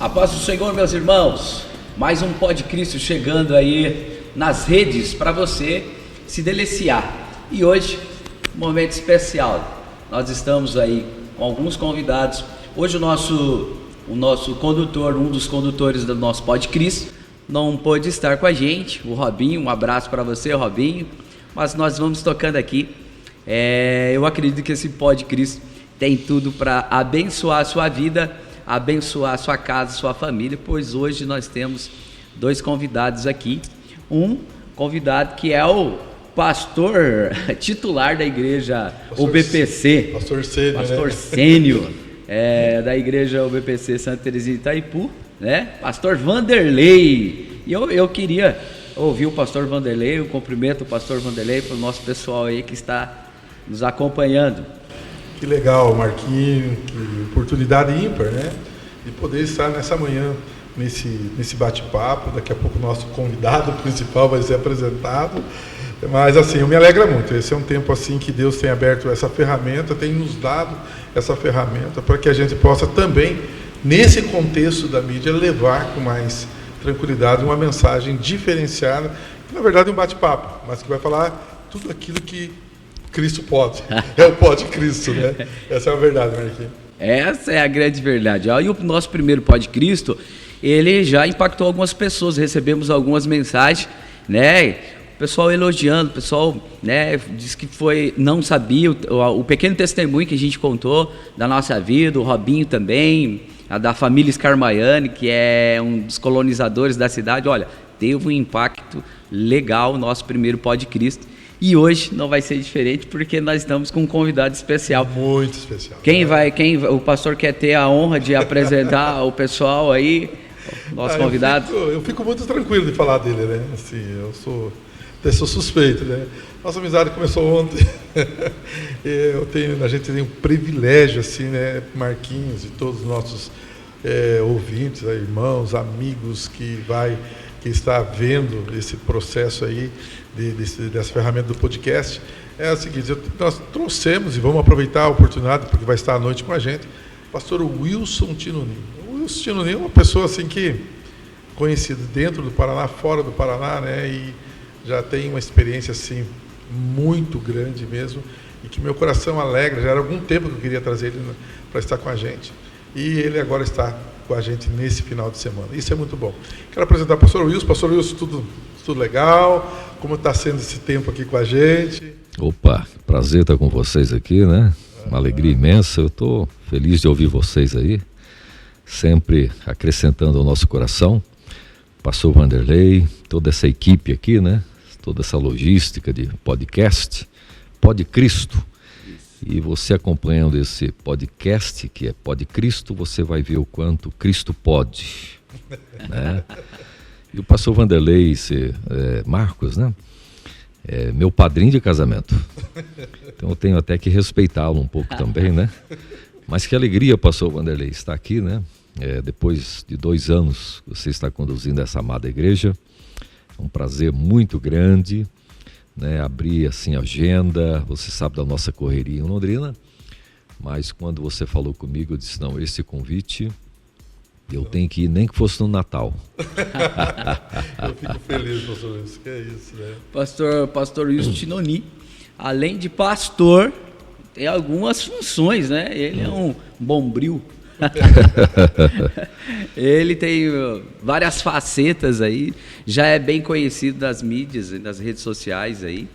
A paz do Senhor, meus irmãos. Mais um Pod Cristo chegando aí nas redes para você se deliciar. E hoje, um momento especial. Nós estamos aí com alguns convidados. Hoje o nosso condutor, um dos condutores do nosso Pod Cristo, não pôde estar com a gente, o Robinho. Um abraço para você, Robinho. Mas nós vamos tocando aqui. Eu acredito que esse Pod Cristo tem tudo para abençoar a sua vida, abençoar a sua casa, a sua família, pois hoje nós temos dois convidados aqui. Um convidado que é o pastor titular da igreja UBPC, pastor Sênio, da igreja UBPC Santa Teresinha de Itaipu, né? Pastor Vanderlei. E eu queria ouvir o pastor Vanderlei. Eu cumprimento o pastor Vanderlei para o nosso pessoal aí que está nos acompanhando. Que legal, Marquinhos, que oportunidade ímpar, né? De poder estar nessa manhã, nesse bate-papo. Daqui a pouco o nosso convidado principal vai ser apresentado. Mas assim, eu me alegra muito. Esse é um tempo assim que Deus tem aberto essa ferramenta, tem nos dado essa ferramenta para que a gente possa também, nesse contexto da mídia, levar com mais tranquilidade uma mensagem diferenciada, que na verdade é um bate-papo, mas que vai falar tudo aquilo que Cristo pode. É o Pod Cristo, né? Essa é a verdade, Marquinhos. Essa é a grande verdade. E o nosso primeiro Pod Cristo, ele já impactou algumas pessoas. Recebemos algumas mensagens, né? O pessoal elogiando, o pessoal, né, disse que não sabia o pequeno testemunho que a gente contou da nossa vida, o Robinho também, a da família Scarmaiani, que é um dos colonizadores da cidade. Olha, teve um impacto legal o nosso primeiro Pod Cristo. E hoje não vai ser diferente, porque nós estamos com um convidado especial. Muito especial. O pastor quer ter a honra de apresentar o pessoal aí, nosso convidado? Eu fico muito tranquilo de falar dele, né? Assim, eu sou suspeito, né? Nossa amizade começou ontem. A gente tem um privilégio, assim, né? Marquinhos e todos os nossos ouvintes, irmãos, amigos que está vendo esse processo aí, dessa ferramenta do podcast. É o seguinte, nós trouxemos, e vamos aproveitar a oportunidade, porque vai estar à noite com a gente, o pastor Wilson Tinonim. O Wilson Tinonim é uma pessoa assim que conhecida dentro do Paraná, fora do Paraná, né? E já tem uma experiência assim muito grande mesmo, e que meu coração alegra. Já era algum tempo que eu queria trazer ele para estar com a gente, e ele agora está com a gente nesse final de semana. Isso é muito bom. Quero apresentar o pastor Wilson. Pastor Wilson, tudo legal? Como está sendo esse tempo aqui com a gente? Opa, prazer estar com vocês aqui, né? Uma alegria imensa. Eu estou feliz de ouvir vocês aí, sempre acrescentando ao nosso coração. Pastor Vanderlei, toda essa equipe aqui, né? Toda essa logística de podcast, Pod Cristo. E você acompanhando esse podcast, que é Pod Cristo, você vai ver o quanto Cristo pode, né? E o pastor Vanderlei, Marcos, né? É meu padrinho de casamento. Então eu tenho até que respeitá-lo um pouco também, né? Mas que alegria, pastor Vanderlei, estar aqui, né? Depois de 2 anos você está conduzindo essa amada igreja. É um prazer muito grande, né? Abrir assim a agenda. Você sabe da nossa correria em Londrina, mas quando você falou comigo, eu disse, não, esse convite eu tenho que ir, nem que fosse no Natal. Eu fico feliz, pastor Wilson, que é isso, né? Pastor Wilson Tinonim, além de pastor, tem algumas funções, né? Ele é um bombril. Ele tem várias facetas aí, já é bem conhecido nas mídias e nas redes sociais aí.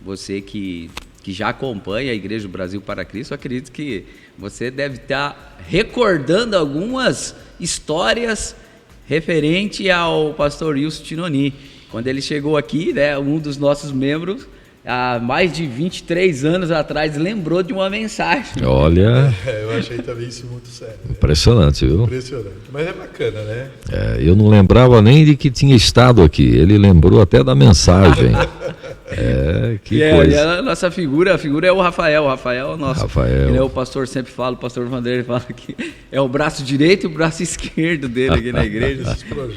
Você que já acompanha a Igreja do Brasil para Cristo, eu acredito que você deve estar recordando algumas histórias referente ao pastor Wilson Tinonim. Quando ele chegou aqui, né, um dos nossos membros, há mais de 23 anos atrás, lembrou de uma mensagem. Olha, eu achei também isso muito sério, né? Impressionante, viu? Impressionante, mas é bacana, né? Eu não lembrava nem de que tinha estado aqui, ele lembrou até da mensagem. Que coisa. E a nossa figura é o Rafael. O Rafael é o nosso. Rafael. Ele o pastor sempre fala, o pastor Vanderlei fala que é o braço direito e o braço esquerdo dele aqui na igreja.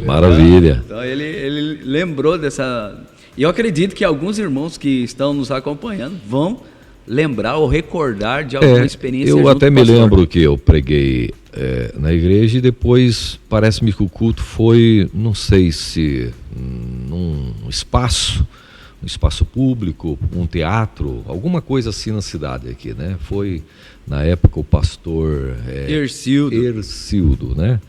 Maravilha. Então ele lembrou dessa. E eu acredito que alguns irmãos que estão nos acompanhando vão lembrar ou recordar de alguma experiência eu junto até com o me pastor. lembro que eu preguei na igreja e depois parece-me que o culto foi, não sei se num espaço público, um teatro, alguma coisa assim na cidade aqui, né? Foi na época o pastor Ercildo, né?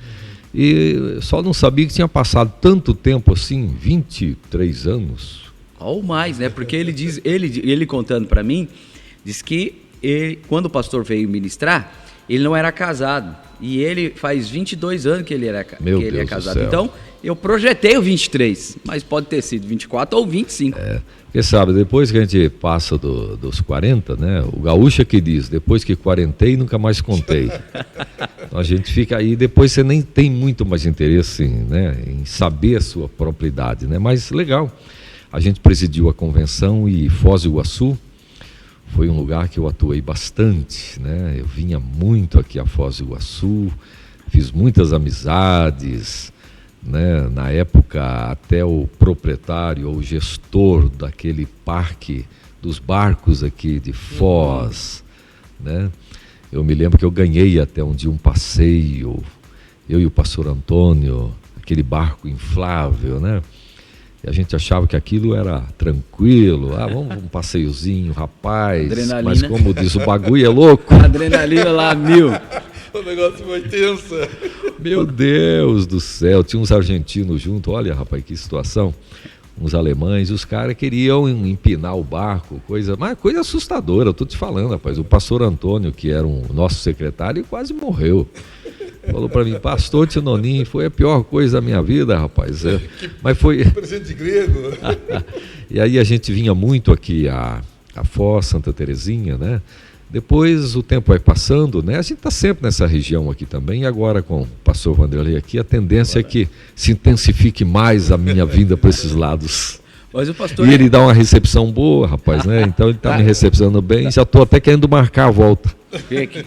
E só não sabia que tinha passado tanto tempo assim, 23 anos. Ou mais, né? Porque ele contando para mim, diz que quando o pastor veio ministrar, ele não era casado. E ele faz 22 anos que ele é casado. Então, eu projetei o 23, mas pode ter sido 24 ou 25. Porque sabe, depois que a gente passa dos 40, né? O gaúcho é que diz, depois que quarentei, nunca mais contei. Então a gente fica aí, depois você nem tem muito mais interesse em saber a sua própria idade, né? Mas legal, a gente presidiu a convenção e Foz do Iguaçu foi um lugar que eu atuei bastante, né? Eu vinha muito aqui a Foz do Iguaçu, fiz muitas amizades, né? Na época até o proprietário ou gestor daquele parque dos barcos aqui de Foz, né? Eu me lembro que eu ganhei até um dia um passeio, eu e o pastor Antônio, aquele barco inflável, né? E a gente achava que aquilo era tranquilo, vamos um passeiozinho, rapaz, Adrenalina. Mas como diz, o bagulho é louco. Adrenalina lá, 1000. O negócio foi tenso. Meu Deus do céu, tinha uns argentinos junto, olha, rapaz, que situação. Uns alemães, os caras queriam empinar o barco, coisa assustadora, eu tô te falando, rapaz. O pastor Antônio, que era o nosso secretário, quase morreu. Falou para mim, pastor Tinonim, foi a pior coisa da minha vida, rapaz. Mas foi... Presente grego. E aí a gente vinha muito aqui a Foz, Santa Terezinha, né? Depois o tempo vai passando, né? A gente está sempre nessa região aqui também, e agora com o pastor Vanderlei aqui, a tendência é que se intensifique mais a minha vinda para esses lados. Mas o pastor... E ele dá uma recepção boa, rapaz, né? Então ele está me recepcionando bem, já estou até querendo marcar a volta.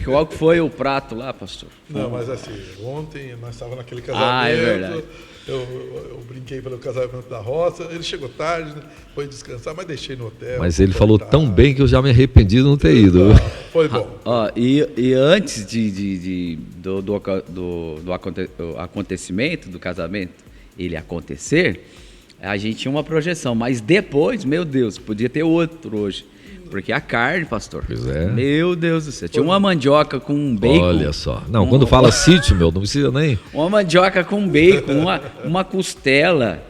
Qual que foi o prato lá, pastor? Não, mas assim, ontem nós estávamos naquele casamento, é verdade. eu brinquei pelo casamento da roça, ele chegou tarde, foi descansar, mas deixei no hotel. Mas ele falou tão bem que eu já me arrependi de não ter ido. Foi bom. E antes do acontecimento do casamento, ele acontecer, a gente tinha uma projeção, mas depois, meu Deus, podia ter outro hoje. Porque a carne, pastor, pois é. Meu Deus do céu, tinha uma mandioca com bacon. Olha só, não, quando fala sítio, não precisa nem... Uma mandioca com bacon, uma costela.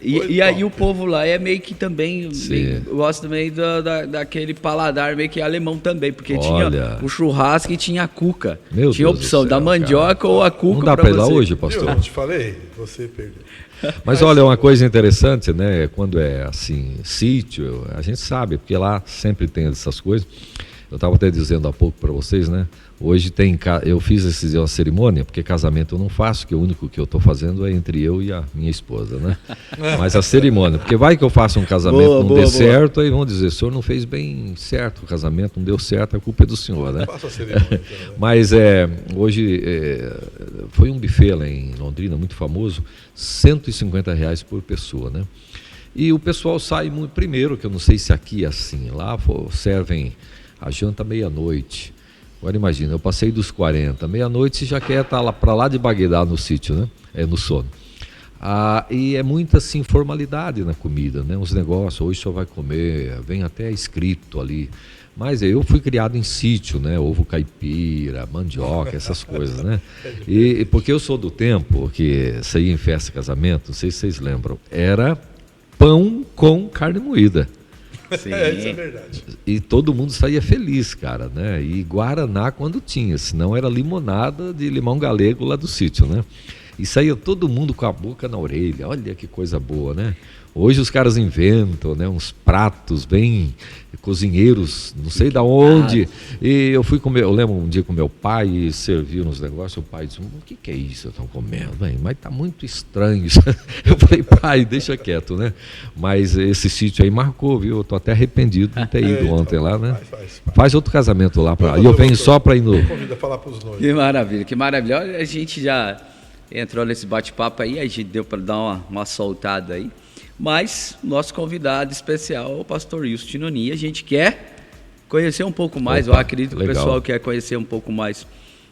E aí o povo lá é meio que também, eu gosto também daquele paladar meio que alemão também, porque tinha o churrasco e tinha a cuca. Tinha a opção da mandioca, cara, ou a cuca. Não dá para ir lá hoje, pastor? Eu te falei, você perdeu. Mas olha, uma coisa interessante, né? Quando é assim, sítio, a gente sabe, porque lá sempre tem essas coisas. Eu estava até dizendo há pouco para vocês, né? Hoje eu fiz esse dia uma cerimônia, porque casamento eu não faço, que o único que eu estou fazendo é entre eu e a minha esposa, né? Mas a cerimônia, porque vai que eu faço um casamento não dê certo, aí vão dizer, o senhor não fez bem certo o casamento, não deu certo, a culpa é do senhor, né? Faça a cerimônia. Mas hoje foi um buffet lá em Londrina, muito famoso, R$150 por pessoa, né? E o pessoal sai muito, primeiro, que eu não sei se aqui é assim, lá servem a janta meia-noite. Agora imagina, eu passei dos 40, meia-noite você já quer estar lá para lá de Baguedá no sítio, né? No sono. E é muita assim, formalidade na comida, né? Uns negócios, hoje só vai comer, vem até escrito ali. Mas eu fui criado em sítio, né? Ovo caipira, mandioca, essas coisas, né? E porque eu sou do tempo que saía em festa de casamento, não sei se vocês lembram, era pão com carne moída. Sim. Isso é verdade. E todo mundo saía feliz, cara, né? E guaraná quando tinha, senão era limonada de limão galego lá do sítio, né? E saía todo mundo com a boca na orelha, olha que coisa boa, né? Hoje os caras inventam, né, uns pratos bem cozinheiros, não sei de onde. E eu fui comer, eu lembro um dia com meu pai e serviu nos negócios, o pai disse, o que é isso que estão comendo? Mas tá muito estranho isso. Eu falei, pai, deixa quieto, né? Mas esse sítio aí marcou, viu? Eu tô até arrependido de ter ido ontem lá, né? Faz outro casamento lá, e eu venho só para ir no... Convida a falar pros noivos. Que maravilha, que maravilha. Olha, a gente já entrou nesse bate-papo aí, a gente deu para dar uma soltada aí. Mas nosso convidado especial é o pastor Wilson Tinonim. A gente quer conhecer um pouco mais. Opa, Eu acredito que legal. o pessoal quer conhecer um pouco mais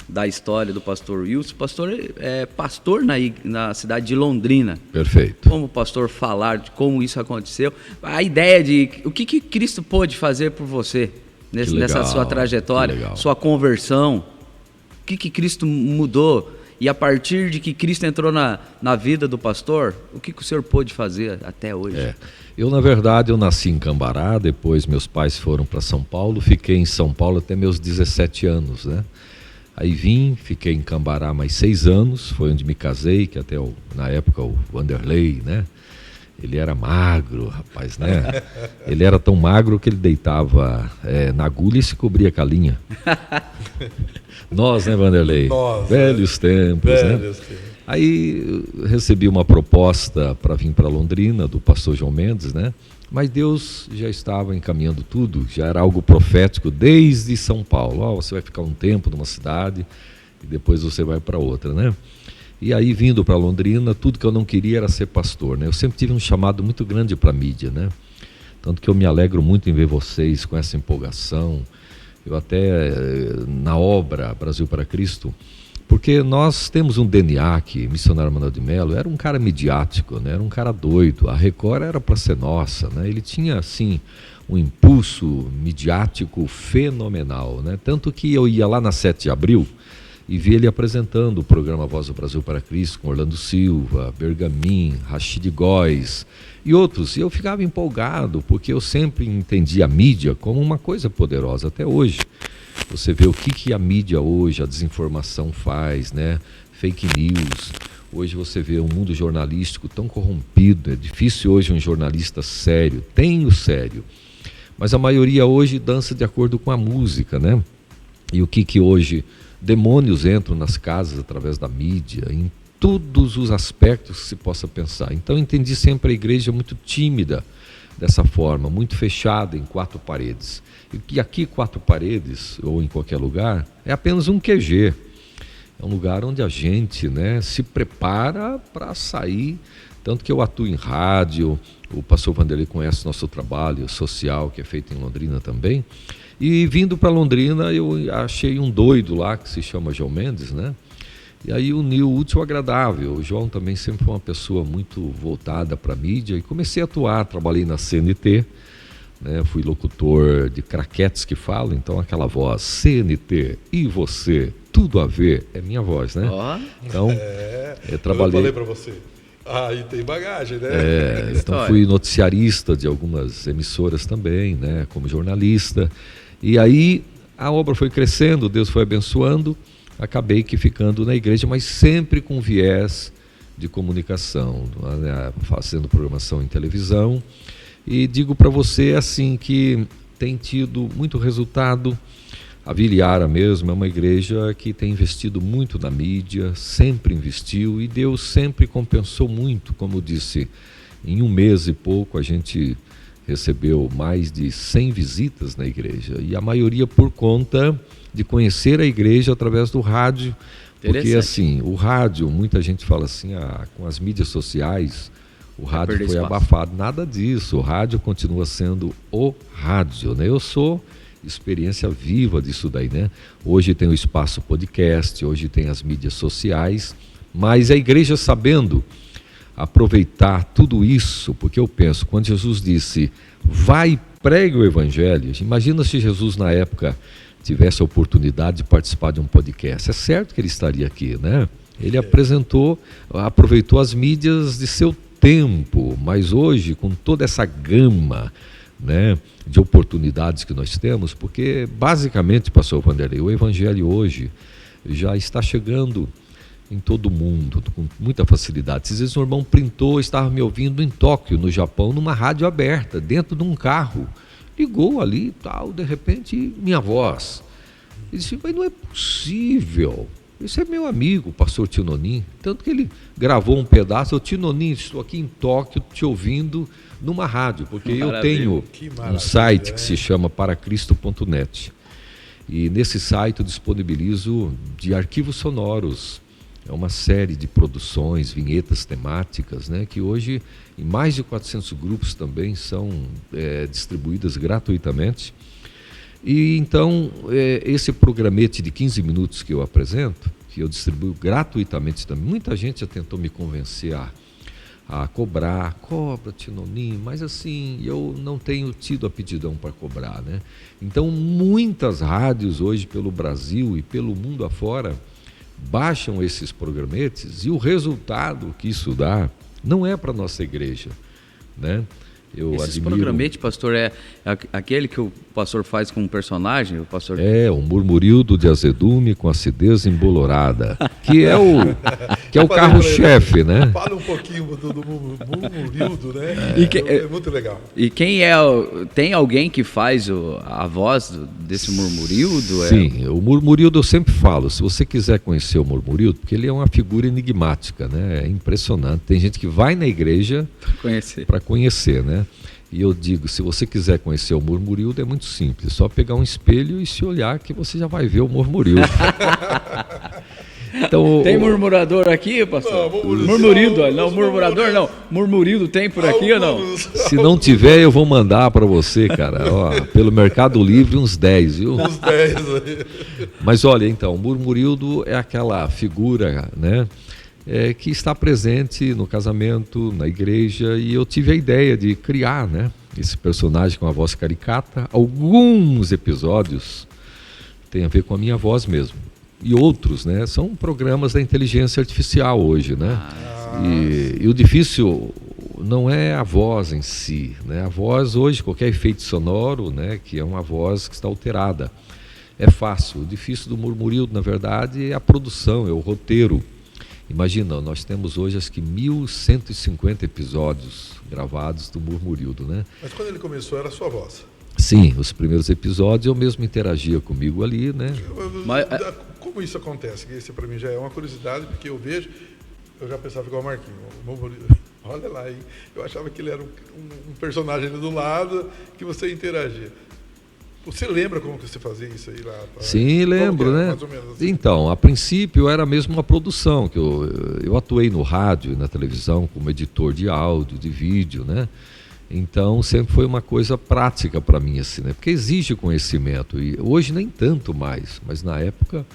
da história do pastor Wilson. O pastor é pastor na cidade de Londrina. Perfeito. Como o pastor falar de como isso aconteceu, a ideia de o que Cristo pôde fazer por você nessa sua trajetória, sua conversão, o que Cristo mudou, e a partir de que Cristo entrou na vida do pastor, o que o senhor pôde fazer até hoje? Eu, na verdade, eu nasci em Cambará, depois meus pais foram para São Paulo, fiquei em São Paulo até meus 17 anos, né? Aí fiquei em Cambará mais 6 anos, foi onde me casei, que até na época o Vanderlei, né? Ele era magro, rapaz, né? Ele era tão magro que ele deitava na agulha e se cobria com a linha. Nós, né, Vanderlei? Nós, velhos tempos, velhos né? tempos. Aí recebi uma proposta para vir para Londrina, do pastor João Mendes, né? Mas Deus já estava encaminhando tudo, já era algo profético desde São Paulo. Você vai ficar um tempo numa cidade e depois você vai para outra, né? E aí, vindo para Londrina, tudo que eu não queria era ser pastor, né? Eu sempre tive um chamado muito grande para a mídia, né? Tanto que eu me alegro muito em ver vocês com essa empolgação. Eu até, na obra Brasil para Cristo, porque nós temos um DNA aqui, missionário Manuel de Melo, era um cara midiático, né? Era um cara doido, a Record era para ser nossa, né? Ele tinha, assim, um impulso midiático fenomenal, né? Tanto que eu ia lá na 7 de abril e vi ele apresentando o programa Voz do Brasil para Cristo, com Orlando Silva, Bergamin, Rachid Góes e outros, e eu ficava empolgado, porque eu sempre entendi a mídia como uma coisa poderosa, até hoje. Você vê o que a mídia hoje, a desinformação faz, né? Fake news. Hoje você vê um mundo jornalístico tão corrompido, é difícil hoje um jornalista sério, tem o sério, mas a maioria hoje dança de acordo com a música, né? E o que hoje demônios entram nas casas através da mídia, em todos os aspectos que se possa pensar. Então eu entendi sempre a igreja muito tímida dessa forma, muito fechada em 4 paredes. E aqui 4 paredes, ou em qualquer lugar, é apenas um QG. É um lugar onde a gente, né, se prepara para sair. Tanto que eu atuo em rádio, o pastor Vanderlei conhece nosso trabalho social, que é feito em Londrina também. E vindo para Londrina, eu achei um doido lá, que se chama João Mendes, né? E aí uniu o útil ao agradável. O João também sempre foi uma pessoa muito voltada para a mídia. E comecei a atuar, trabalhei na CNT, né? Fui locutor de craquetes que falam, então aquela voz, CNT e você, tudo a ver, é minha voz, né? Então, eu trabalhei... Eu falei para você. Aí tem bagagem, né? Então fui noticiarista de algumas emissoras também, né? Como jornalista. E aí a obra foi crescendo, Deus foi abençoando, acabei que ficando na igreja, mas sempre com viés de comunicação, né? Fazendo programação em televisão. E digo para você assim que tem tido muito resultado. A Vila Yara mesmo é uma igreja que tem investido muito na mídia, sempre investiu e Deus sempre compensou muito. Como eu disse, em 1 mês e pouco a gente recebeu mais de 100 visitas na igreja, e a maioria por conta de conhecer a igreja através do rádio, porque assim, o rádio, muita gente fala assim, com as mídias sociais, o rádio foi abafado. Nada disso, o rádio continua sendo o rádio, né? Eu sou experiência viva disso daí, né? Hoje tem o espaço podcast, hoje tem as mídias sociais, mas a igreja sabendo aproveitar tudo isso, porque eu penso, quando Jesus disse, vai e pregue o evangelho, imagina se Jesus na época tivesse a oportunidade de participar de um podcast, é certo que ele estaria aqui, né? Ele aproveitou as mídias de seu tempo, mas hoje, com toda essa gama, né, de oportunidades que nós temos, porque basicamente, pastor Vanderlei, o evangelho hoje já está chegando em todo mundo, com muita facilidade. Esses dias um irmão printou, estava me ouvindo em Tóquio, no Japão, numa rádio aberta, dentro de um carro. Ligou ali e tal, de repente, minha voz. Ele disse, mas não é possível. Esse é meu amigo, o pastor Tinonim. Tanto que ele gravou um pedaço, Tinonim, estou aqui em Tóquio te ouvindo numa rádio, porque eu tenho um site que se chama paracristo.net. E nesse site eu disponibilizo de arquivos sonoros. É uma série de produções, vinhetas temáticas, né, que hoje em mais de 400 grupos também são distribuídas gratuitamente. E então, esse programete de 15 minutos que eu apresento, que eu distribuo gratuitamente também, muita gente já tentou me convencer a cobra, Tinonim, mas assim, eu não tenho tido aptidão para cobrar, né? Então, muitas rádios hoje pelo Brasil e pelo mundo afora baixam esses programetes, e o resultado que isso dá não é para a nossa igreja, né? Esses programetes, pastor, é aquele que o pastor faz com um personagem? O pastor... o murmurildo de azedume com acidez embolorada, que é o carro-chefe, né? Fala um pouquinho do murmurildo, né? É muito legal. E quem tem alguém que faz a voz desse murmurildo? Sim, o murmurildo eu sempre falo, se você quiser conhecer o murmurildo, porque ele é uma figura enigmática, né? É impressionante. Tem gente que vai na igreja para conhecer, né? E eu digo, se você quiser conhecer o murmurildo, é muito simples, só pegar um espelho e se olhar que você já vai ver o murmurildo. Então, tem murmurador aqui, pastor? Murmurador não. Murmurildo tem por aqui ou não? Se não tiver, eu vou mandar para você, cara. Ó, pelo Mercado Livre, uns 10, viu? Uns 10 aí. Mas olha, então, o murmurildo é aquela figura, né? Que está presente no casamento, na igreja, e eu tive a ideia de criar, né, esse personagem com a voz caricata. Alguns episódios têm a ver com a minha voz mesmo, e outros, né, são programas da inteligência artificial hoje, né? E o difícil não é a voz em si, né? A voz hoje, qualquer efeito sonoro, né, que é uma voz que está alterada, é fácil. O difícil do murmurildo, na verdade, é a produção, é o roteiro. Imagina, nós temos hoje acho que 1.150 episódios gravados do Murmurildo, né? Mas quando ele começou era a sua voz? Sim, os primeiros episódios eu mesmo interagia comigo ali, né? Mas, como isso acontece? Esse para mim já é uma curiosidade, porque eu já pensava igual o Marquinhos, olha lá, hein? Eu achava que ele era um personagem ali do lado, que você interagia. Você lembra como que você fazia isso aí lá? Sim, lembro, né? Mais ou menos assim? Então, a princípio era mesmo uma produção, que eu atuei no rádio e na televisão como editor de áudio, de vídeo, né? Então, sempre foi uma coisa prática para mim, assim, né? Porque exige conhecimento, e hoje nem tanto mais, mas na época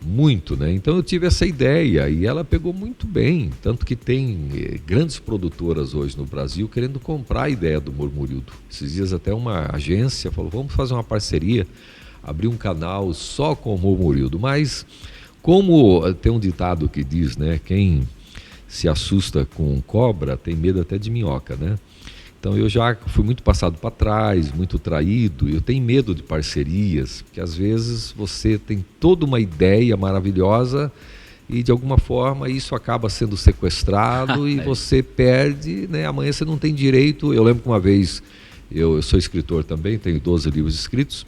muito, né? Então eu tive essa ideia e ela pegou muito bem, tanto que tem grandes produtoras hoje no Brasil querendo comprar a ideia do Murmurildo. Esses dias até uma agência falou, vamos fazer uma parceria, abrir um canal só com o Murmurildo. Mas como tem um ditado que diz, né, quem se assusta com cobra tem medo até de minhoca, né? Então eu já fui muito passado para trás, muito traído, eu tenho medo de parcerias, porque às vezes você tem toda uma ideia maravilhosa e de alguma forma isso acaba sendo sequestrado e você perde, né? Amanhã você não tem direito. Eu lembro que uma vez, eu sou escritor também, tenho 12 livros escritos,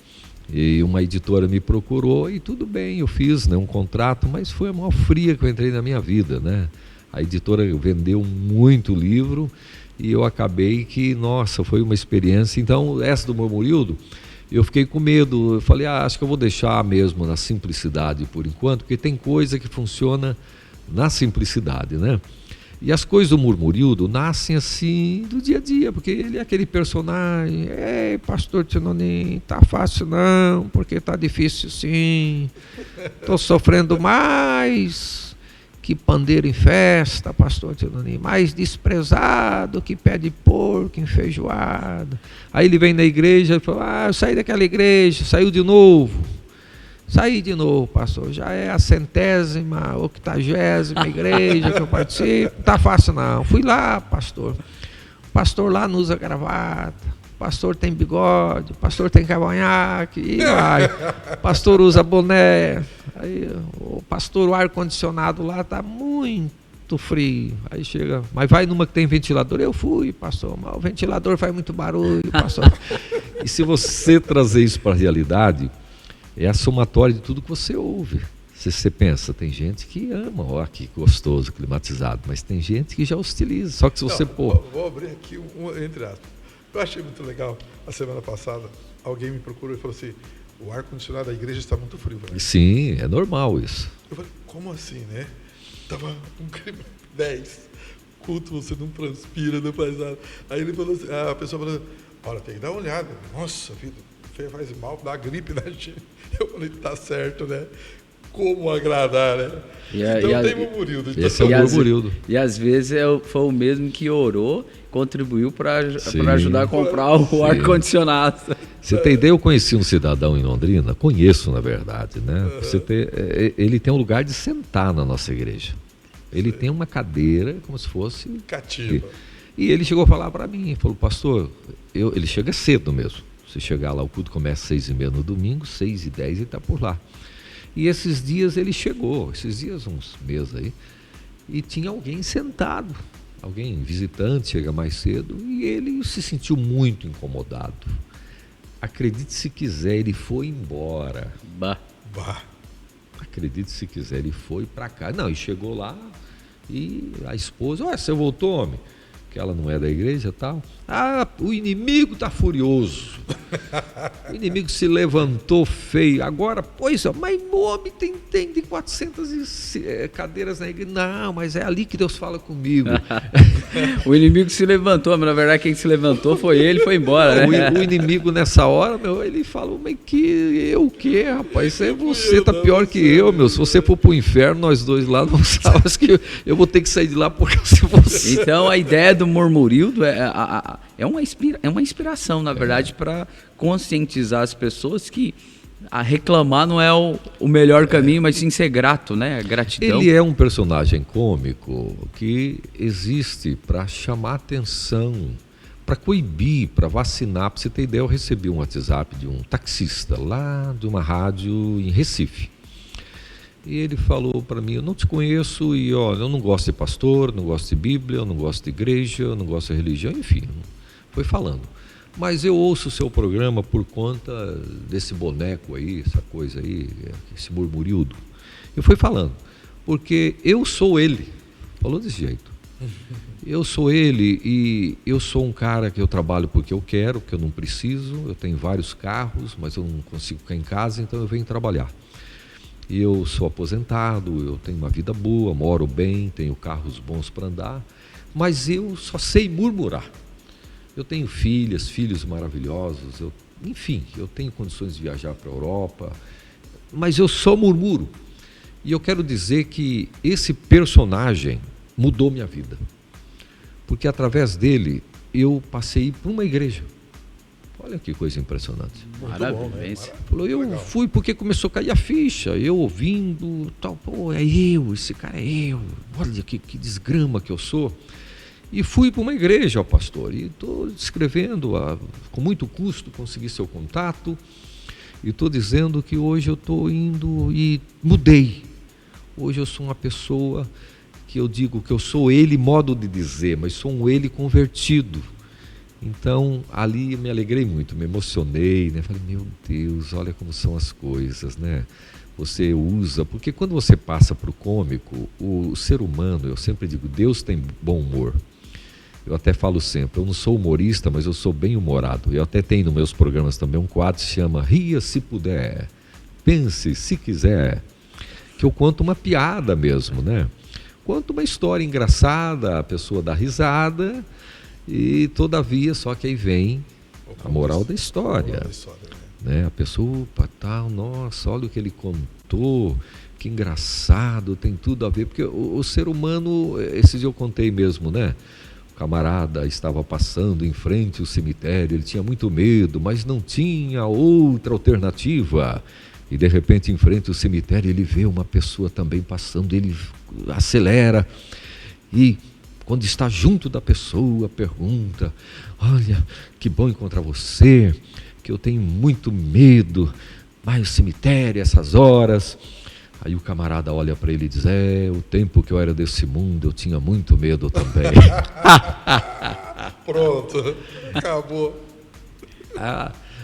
e uma editora me procurou e tudo bem, eu fiz, né, um contrato, mas foi a maior fria que eu entrei na minha vida, né? A editora vendeu muito livro, e eu acabei que, nossa, foi uma experiência. Então, essa do Murmurildo, eu fiquei com medo. Eu falei, acho que eu vou deixar mesmo na simplicidade por enquanto, porque tem coisa que funciona na simplicidade, né? E as coisas do Murmurildo nascem assim, do dia a dia, porque ele é aquele personagem, ei, pastor Tinonim, tá fácil não, porque tá difícil sim, tô sofrendo mais que pandeiro em festa, pastor Tinonim, mais desprezado que pé de porco enfeijoado. Aí ele vem na igreja e fala, eu saí daquela igreja, saiu de novo. Saí de novo, pastor, já é a 100ª, 80ª igreja que eu participo, não tá fácil não. Fui lá, pastor. O pastor lá não usa gravata, o pastor tem bigode, o pastor tem cavanhaque, e vai. O pastor usa boné. Aí o pastor, o ar-condicionado lá está muito frio. Aí chega, mas vai numa que tem ventilador. Eu fui, pastor, mas o ventilador faz muito barulho, pastor. E se você trazer isso para a realidade, é a somatória de tudo que você ouve. Você pensa, tem gente que ama, ó, que gostoso, climatizado, mas tem gente que já hostiliza. Só que se você pôr... Vou abrir aqui entre aspas. Eu achei muito legal, a semana passada, alguém me procurou e falou assim, o ar-condicionado da igreja está muito frio. Né? Sim, é normal isso. Eu falei, como assim, né? Tava um clima 10, culto, você não transpira, não faz nada. Aí ele falou assim, a pessoa falou, olha, tem que dar uma olhada. Nossa vida, café faz mal, dá gripe na gente. Eu falei, tá certo, né? Como agradar, né? Então tem murmurildo. Esse é o murmurildo. E às vezes foi o mesmo que orou, contribuiu para ajudar a comprar o ar-condicionado. Você tem ideia, eu conheci um cidadão em Londrina, conheço na verdade, né? Ele tem um lugar de sentar na nossa igreja. Ele tem uma cadeira como se fosse... cativa. E ele chegou a falar para mim, falou, pastor, ele chega cedo mesmo. Se chegar lá, o culto começa às 6h30 no domingo, 6h10 ele está por lá. E esses dias ele chegou, uns meses aí, e tinha alguém sentado, alguém visitante, chega mais cedo, e ele se sentiu muito incomodado. Acredite se quiser, ele foi embora. Bah. Acredite se quiser, ele foi para cá. Não, e chegou lá e a esposa, você voltou, homem? Que ela não é da igreja e tal. O inimigo está furioso. O inimigo se levantou feio. Agora, mas o homem tem 400 cadeiras na igreja. Não, mas é ali que Deus fala comigo. O inimigo se levantou, mas na verdade quem se levantou foi ele, foi embora, né? O inimigo nessa hora, ele falou, mas o quê, rapaz? Você tá pior que eu, meu. Se você for pro inferno, nós dois lá, não sabem que eu vou ter que sair de lá por causa de você. Então a ideia do murmurildo é uma inspiração, na verdade, para conscientizar as pessoas que a reclamar não é o melhor caminho, mas sim ser grato, né? Gratidão. Ele é um personagem cômico que existe para chamar atenção, para coibir, para vacinar. Para você ter ideia, eu recebi um WhatsApp de um taxista lá de uma rádio em Recife. E ele falou para mim, eu não te conheço e eu não gosto de pastor, não gosto de Bíblia, eu não gosto de igreja, eu não gosto de religião, enfim, foi falando. Mas eu ouço o seu programa por conta desse boneco aí, essa coisa aí, esse murmurildo. Eu fui falando, porque eu sou ele, falou desse jeito. Eu sou ele e eu sou um cara que eu trabalho porque eu quero, porque eu não preciso, eu tenho vários carros, mas eu não consigo ficar em casa, então eu venho trabalhar. Eu sou aposentado, eu tenho uma vida boa, moro bem, tenho carros bons para andar, mas eu só sei murmurar. Eu tenho filhos maravilhosos, enfim, eu tenho condições de viajar para a Europa, mas eu só murmuro. E eu quero dizer que esse personagem mudou minha vida, porque através dele eu passei por uma igreja. Olha que coisa impressionante. Maravilha. Falou, eu fui porque começou a cair a ficha, eu ouvindo, tal, esse cara é eu, olha que desgrama que eu sou. E fui para uma igreja, pastor, e estou descrevendo, com muito custo, consegui seu contato, e estou dizendo que hoje eu estou indo e mudei. Hoje eu sou uma pessoa que eu digo que eu sou ele, modo de dizer, mas sou um ele convertido. Então, ali eu me alegrei muito, me emocionei, né? Falei, meu Deus, olha como são as coisas, né? Você usa, porque quando você passa para o cômico, o ser humano, eu sempre digo, Deus tem bom humor. Eu até falo sempre, eu não sou humorista, mas eu sou bem humorado. Eu até tenho nos meus programas também um quadro que se chama Ria se puder, pense se quiser, que eu conto uma piada mesmo, né? Conto uma história engraçada, a pessoa dá risada, e todavia, só que aí vem a moral da história, né? A pessoa, opa, tal, nossa, olha o que ele contou, que engraçado, tem tudo a ver, porque o ser humano, esses dias eu contei mesmo, né? O camarada estava passando em frente ao cemitério, ele tinha muito medo, mas não tinha outra alternativa, e de repente em frente ao cemitério ele vê uma pessoa também passando, ele acelera, e quando está junto da pessoa, pergunta, olha, que bom encontrar você, que eu tenho muito medo, mas o cemitério, essas horas. Aí o camarada olha para ele e diz, o tempo que eu era desse mundo, eu tinha muito medo também. Pronto, acabou.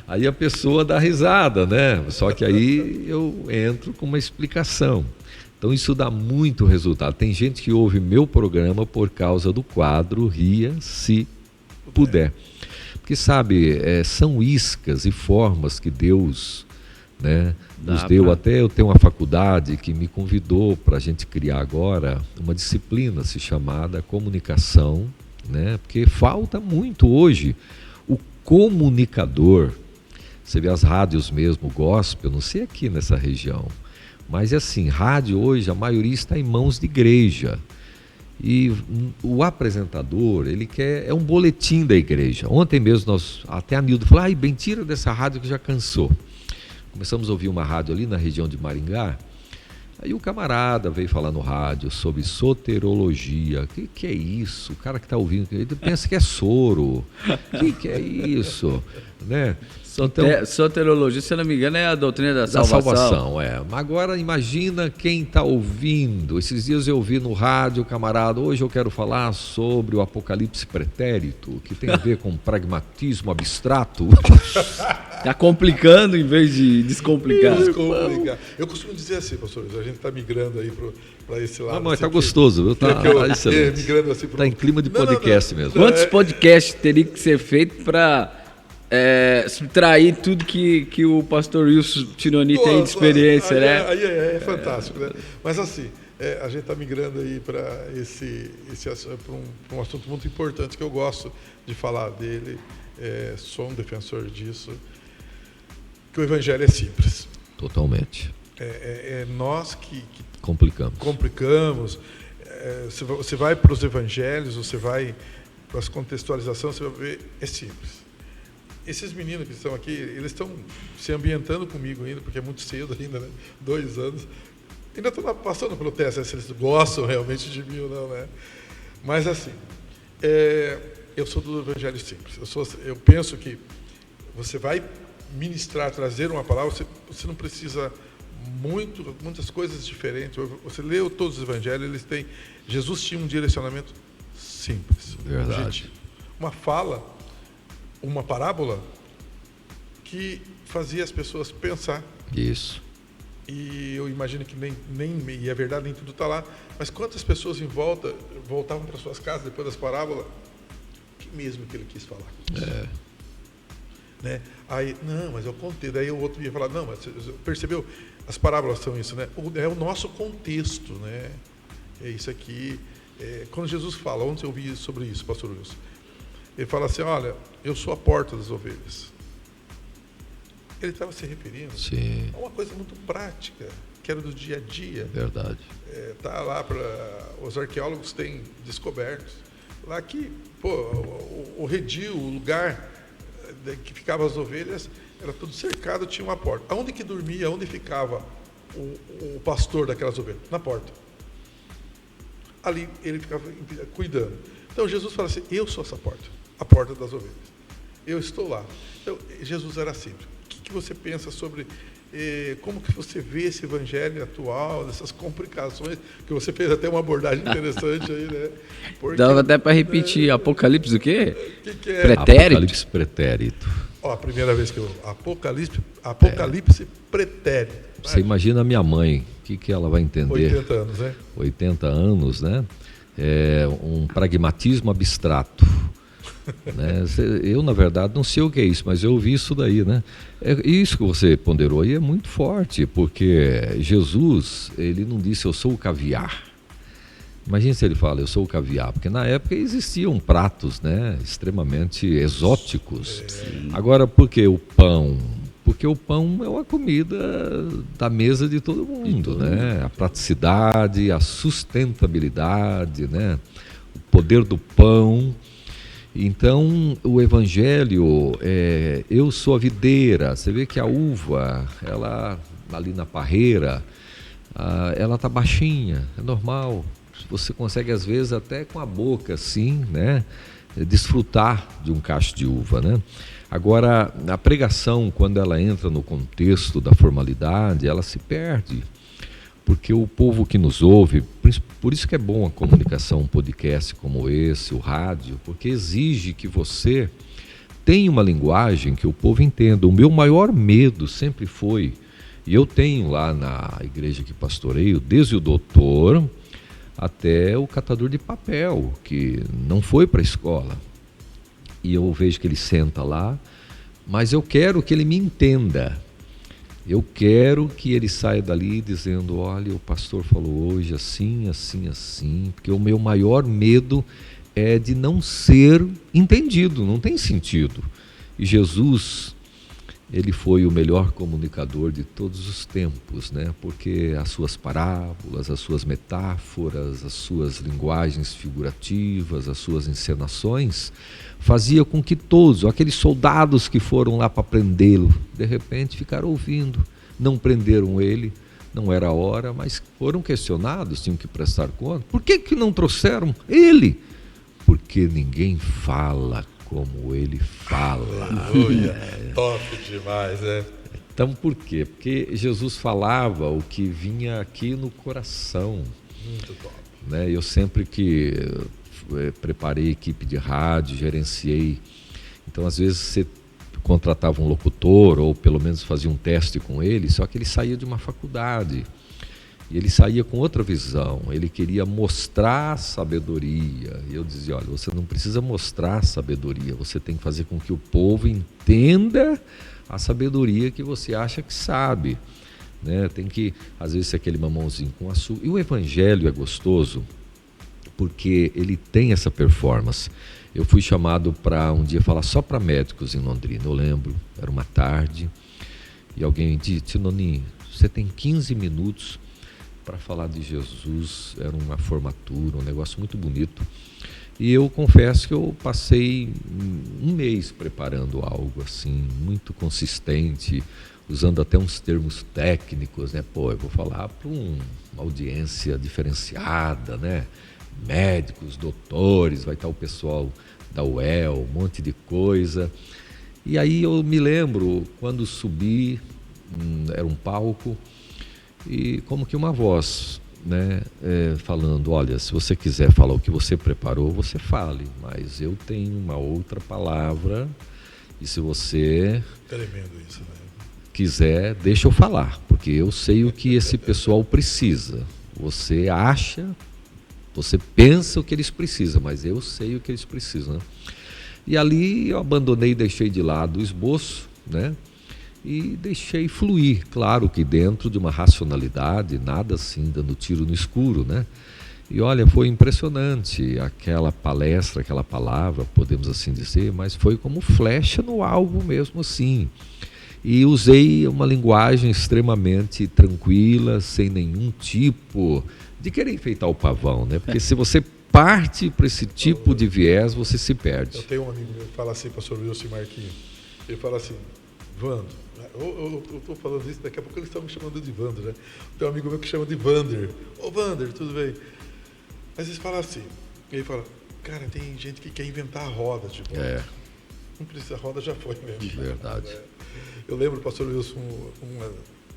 Aí a pessoa dá risada, né? Só que aí eu entro com uma explicação. Então isso dá muito resultado. Tem gente que ouve meu programa por causa do quadro Ria se puder. Porque sabe, são iscas e formas que Deus, né, nos deu. Até eu tenho uma faculdade que me convidou para a gente criar agora uma disciplina chamada comunicação, né? Porque falta muito hoje o comunicador Você vê as rádios mesmo, gospel, não sei aqui nessa região, mas é assim, rádio hoje, a maioria está em mãos de igreja. E o apresentador, ele é um boletim da igreja. Ontem mesmo, até a Nildo falou, bem, tira dessa rádio que já cansou. Começamos a ouvir uma rádio ali na região de Maringá, aí o camarada veio falar no rádio sobre soterologia. O que é isso? O cara que está ouvindo, ele pensa que é soro. O que é isso? Né? Soterologia, se eu não me engano, é a doutrina da salvação. Mas agora imagina quem está ouvindo. Esses dias eu ouvi no rádio, camarada, hoje eu quero falar sobre o apocalipse pretérito, que tem a ver com pragmatismo abstrato. Está complicando em vez de descomplicar. Eu costumo dizer assim, pastor, a gente está migrando aí para esse lado. Não, mas está assim, gostoso, viu? Está migrando assim tá em clima de podcast mesmo. Quantos podcasts teria que ser feito para subtrair tudo que o pastor Wilson Tironi tem de experiência, né? Aí é fantástico, né? Mas assim, a gente está migrando aí para para um assunto muito importante que eu gosto de falar dele, sou um defensor disso, que o evangelho é simples. Totalmente. Nós que complicamos. Você vai para os evangelhos, você vai para as contextualizações, você vai ver, é simples. Esses meninos que estão aqui, eles estão se ambientando comigo ainda, porque é muito cedo ainda, né? 2 anos. Ainda estão passando pelo teste, se eles gostam realmente de mim ou não, né? Mas assim, eu sou do evangelho simples. Eu penso que você vai ministrar, trazer uma palavra, você não precisa muitas coisas diferentes. Você leu todos os evangelhos, Jesus tinha um direcionamento simples. Verdade. Objetivo. Uma fala, uma parábola que fazia as pessoas pensar. Isso. E eu imagino que e é verdade, nem tudo está lá, mas quantas pessoas em volta voltavam para suas casas depois das parábolas, que mesmo que ele quis falar. Né? Aí, não, mas eu contei. Daí o outro ia falar, não, mas percebeu? As parábolas são isso, né? É o nosso contexto, né? É isso aqui. Quando Jesus fala, ontem eu ouvi sobre isso, pastor Wilson, ele fala assim, olha, eu sou a porta das ovelhas. Ele estava se referindo a uma coisa muito prática, que era do dia a dia. Verdade. Tá lá os arqueólogos têm descoberto lá que o redil, o lugar que ficavam as ovelhas, era tudo cercado, tinha uma porta. Aonde que dormia, onde ficava o pastor daquelas ovelhas? Na porta. Ali ele ficava cuidando. Então Jesus fala assim, eu sou essa porta, a porta das ovelhas. Eu estou lá. Então, Jesus era simples. O que você pensa sobre como que você vê esse evangelho atual, dessas complicações, que você fez até uma abordagem interessante aí, né? Porque, dava até para repetir, Apocalipse o quê? Que é? Pretérito? Apocalipse pretérito. A primeira vez que eu... Apocalipse pretérito. Você imagina a minha mãe, o que ela vai entender? 80 anos, né? 80 anos, né? Um pragmatismo abstrato. Né? Eu, na verdade, não sei o que é isso, mas eu ouvi isso daí, né? Isso que você ponderou aí é muito forte, porque Jesus, ele não disse eu sou o caviar. Imagina se ele fala eu sou o caviar, porque na época existiam pratos, né, extremamente exóticos. Agora, por que o pão? Porque o pão é uma comida da mesa de todo mundo, né? A praticidade, a sustentabilidade, né? O poder do pão. Então, o evangelho, eu sou a videira. Você vê que a uva, ela ali na parreira, ela está baixinha, é normal. Você consegue, às vezes, até com a boca, assim, né, desfrutar de um cacho de uva, né? Agora, a pregação, quando ela entra no contexto da formalidade, ela se perde. Porque o povo que nos ouve, por isso que é bom a comunicação, um podcast como esse, o rádio, porque exige que você tenha uma linguagem que o povo entenda. O meu maior medo sempre foi, e eu tenho lá na igreja que pastoreio, desde o doutor até o catador de papel, que não foi para a escola. E eu vejo que ele senta lá, mas eu quero que ele me entenda. Eu quero que ele saia dali dizendo, olha, o pastor falou hoje assim, assim, assim, porque o meu maior medo é de não ser entendido, não tem sentido. E Jesus, ele foi o melhor comunicador de todos os tempos, né? Porque as suas parábolas, as suas metáforas, as suas linguagens figurativas, as suas encenações, fazia com que todos, aqueles soldados que foram lá para prendê-lo, de repente ficaram ouvindo, não prenderam ele, não era a hora, mas foram questionados, tinham que prestar conta. Por que não trouxeram ele? Porque ninguém fala como ele fala. Aleluia, top demais, né? Então por quê? Porque Jesus falava o que vinha aqui no coração. Muito top. Né? Eu sempre que preparei equipe de rádio, gerenciei, então às vezes você contratava um locutor ou pelo menos fazia um teste com ele, só que ele saía de uma faculdade e ele saía com outra visão, ele queria mostrar sabedoria. E eu dizia, olha, você não precisa mostrar sabedoria, você tem que fazer com que o povo entenda a sabedoria que você acha que sabe, né? Tem que, às vezes, ser aquele mamãozinho com açúcar. E o evangelho é gostoso porque ele tem essa performance. Eu fui chamado para um dia falar só para médicos em Londrina, eu lembro, era uma tarde, e alguém disse, Tio Noninho, você tem 15 minutos para falar de Jesus. Era uma formatura, um negócio muito bonito. E eu confesso que eu passei um mês preparando algo assim, muito consistente, usando até uns termos técnicos, né? Pô, eu vou falar para uma audiência diferenciada, né? Médicos, doutores, vai estar o pessoal da UEL, um monte de coisa. E aí eu me lembro, quando subi, era um palco, e como que uma voz, né, falando, olha, se você quiser falar o que você preparou, você fale, mas eu tenho uma outra palavra, e se você Tremendo isso, né? quiser, deixa eu falar, porque eu sei o que esse pessoal precisa. Você acha, você pensa o que eles precisam, mas eu sei o que eles precisam, né? E ali eu abandonei, deixei de lado o esboço, né? E deixei fluir, claro que dentro de uma racionalidade, nada assim dando tiro no escuro, né? E olha, foi impressionante aquela palestra, aquela palavra, podemos assim dizer, mas foi como flecha no alvo mesmo assim. E usei uma linguagem extremamente tranquila, sem nenhum tipo de querer enfeitar o pavão, né? Porque se você parte para esse tipo de viés, você se perde. Eu tenho um amigo meu que fala assim, pastor Wilson Marquinhos, ele fala assim, Vando, eu estou falando isso, daqui a pouco eles estão me chamando de Vander, né? Tem um amigo meu que chama de Vander. Ô Vander, tudo bem? Mas eles falam assim, ele fala, cara, tem gente que quer inventar a roda, tipo, não precisa, a roda já foi mesmo. Verdade. Eu lembro, pastor Wilson,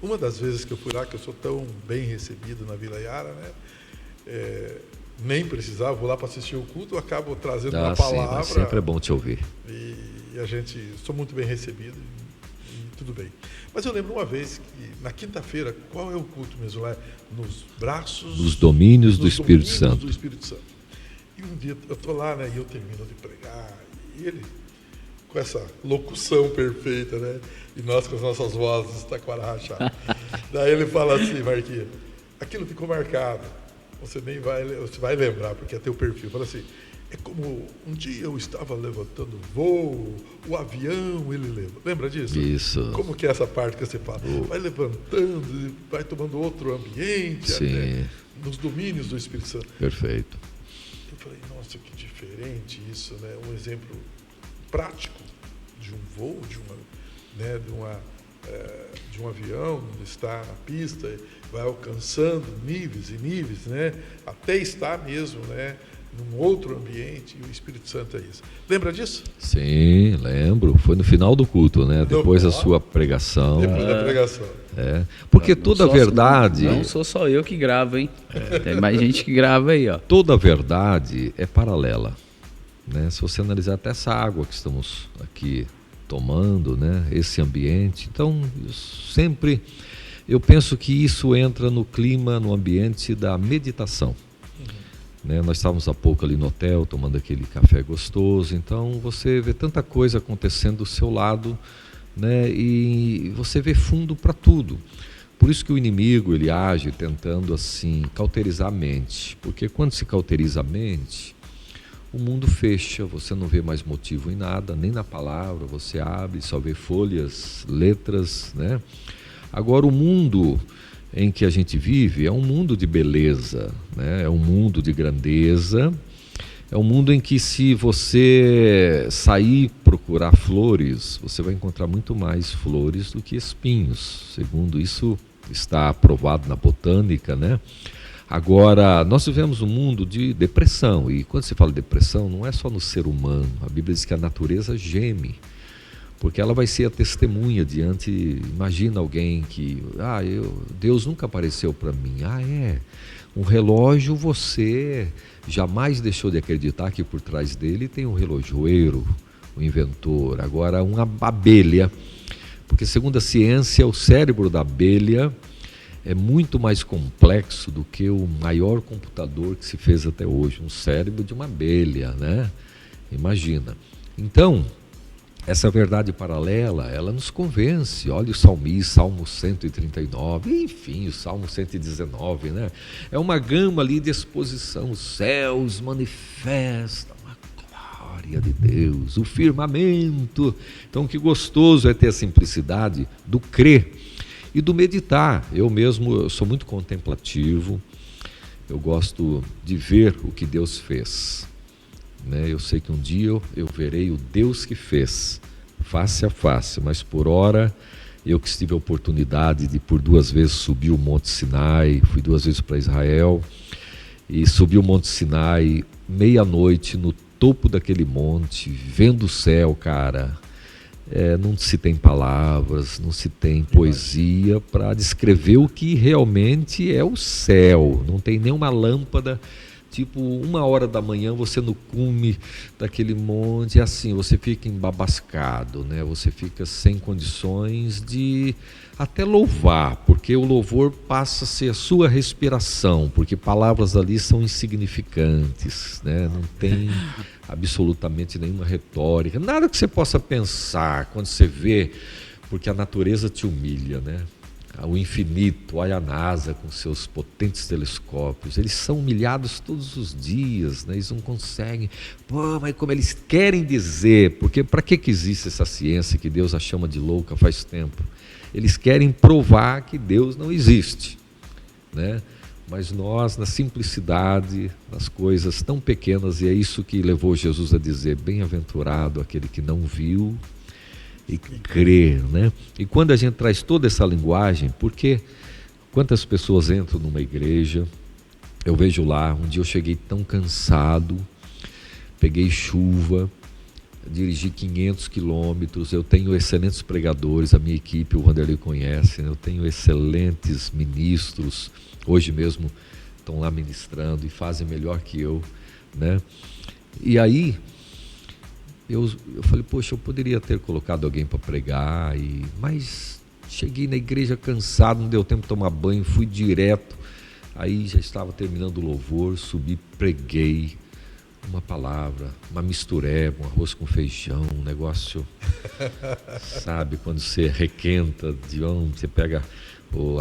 uma das vezes que eu fui lá, que eu sou tão bem recebido na Vila Yara, né? Nem precisava, vou lá para assistir o culto, eu acabo trazendo uma palavra. Sim, sempre é bom te ouvir. E a gente, sou muito bem recebido. Tudo bem. Mas eu lembro uma vez que na quinta-feira, qual é o culto mesmo lá? Nos braços... Dos domínios do Espírito Santo. E um dia eu estou lá, né? E eu termino de pregar. E ele, com essa locução perfeita, né? E nós com as nossas vozes taquara rachada. Daí ele fala assim, Marquinhos, aquilo ficou marcado. Você vai lembrar, porque é teu perfil. Fala assim, é como um dia eu estava levantando voo, o avião ele leva. Lembra disso? Isso. Como que é essa parte que você fala? Vai levantando, vai tomando outro ambiente, até, nos domínios do Espírito Santo. Perfeito. Eu falei, nossa, que diferente isso, né? Um exemplo prático de um voo, de um avião, está na pista, vai alcançando níveis e níveis, né? Até estar mesmo, né? Num outro ambiente, e o Espírito Santo é isso. Lembra disso? Sim, lembro. Foi no final do culto, né? Depois da sua pregação. Depois da pregação. Porque toda a verdade... Não sou só eu que gravo, hein? Tem mais gente que grava aí, ó. Toda a verdade é paralela, né? Se você analisar até essa água que estamos aqui tomando, né? Esse ambiente. Então, eu penso que isso entra no clima, no ambiente da meditação. Né? Nós estávamos há pouco ali no hotel, tomando aquele café gostoso, então você vê tanta coisa acontecendo do seu lado, né? E você vê fundo para tudo. Por isso que o inimigo ele age tentando assim cauterizar a mente, porque quando se cauteriza a mente, o mundo fecha, você não vê mais motivo em nada, nem na palavra, você abre, só vê folhas, letras, né? Agora, o mundo em que a gente vive é um mundo de beleza, né? É um mundo de grandeza, é um mundo em que, se você sair procurar flores, você vai encontrar muito mais flores do que espinhos, segundo isso está aprovado na botânica, né? Agora, nós vivemos um mundo de depressão, e quando se fala de depressão, não é só no ser humano. A Bíblia diz que a natureza geme, porque ela vai ser a testemunha diante. Imagina alguém que, Deus nunca apareceu para mim. Um relógio, você jamais deixou de acreditar que por trás dele tem um relojoeiro, um inventor. Agora, uma abelha, porque segundo a ciência, o cérebro da abelha é muito mais complexo do que o maior computador que se fez até hoje, um cérebro de uma abelha, né? Imagina. Então, essa verdade paralela, ela nos convence. Olha o salmista, Salmo 139, enfim, o Salmo 119, né? É uma gama ali de exposição. Os céus manifestam a glória de Deus, o firmamento. Então, que gostoso é ter a simplicidade do crer e do meditar. Eu sou muito contemplativo, eu gosto de ver o que Deus fez, né? Eu sei que um dia eu verei o Deus que fez, face a face, mas por hora, eu que tive a oportunidade de por 2 vezes subir o Monte Sinai, fui 2 vezes para Israel, e subi o Monte Sinai, meia-noite, no topo daquele monte, vendo o céu, cara. Não se tem palavras, não se tem poesia para descrever o que realmente é o céu. Não tem nenhuma lâmpada, tipo 1h da manhã, você no cume daquele monte, assim, você fica embabascado, né? Você fica sem condições de até louvar, porque o louvor passa a ser a sua respiração, porque palavras ali são insignificantes, né? Não tem absolutamente nenhuma retórica, nada que você possa pensar quando você vê, porque a natureza te humilha, né? O infinito, olha a NASA com seus potentes telescópios, eles são humilhados todos os dias, né? Eles não conseguem, mas como eles querem dizer, porque para que existe essa ciência que Deus a chama de louca faz tempo? Eles querem provar que Deus não existe, né? Mas nós, na simplicidade, nas coisas tão pequenas, e é isso que levou Jesus a dizer, bem-aventurado aquele que não viu e crê, né? E quando a gente traz toda essa linguagem, porque quantas pessoas entram numa igreja, eu vejo lá, um dia eu cheguei tão cansado, peguei chuva, dirigi 500 quilômetros, eu tenho excelentes pregadores, a minha equipe, o Vanderlei conhece, né? Eu tenho excelentes ministros, hoje mesmo estão lá ministrando e fazem melhor que eu, né? E aí eu falei, poxa, eu poderia ter colocado alguém para pregar, mas cheguei na igreja cansado, não deu tempo de tomar banho, fui direto, aí já estava terminando o louvor, subi, preguei uma palavra, uma mistureba, um arroz com feijão, um negócio, sabe, quando você requenta, você pega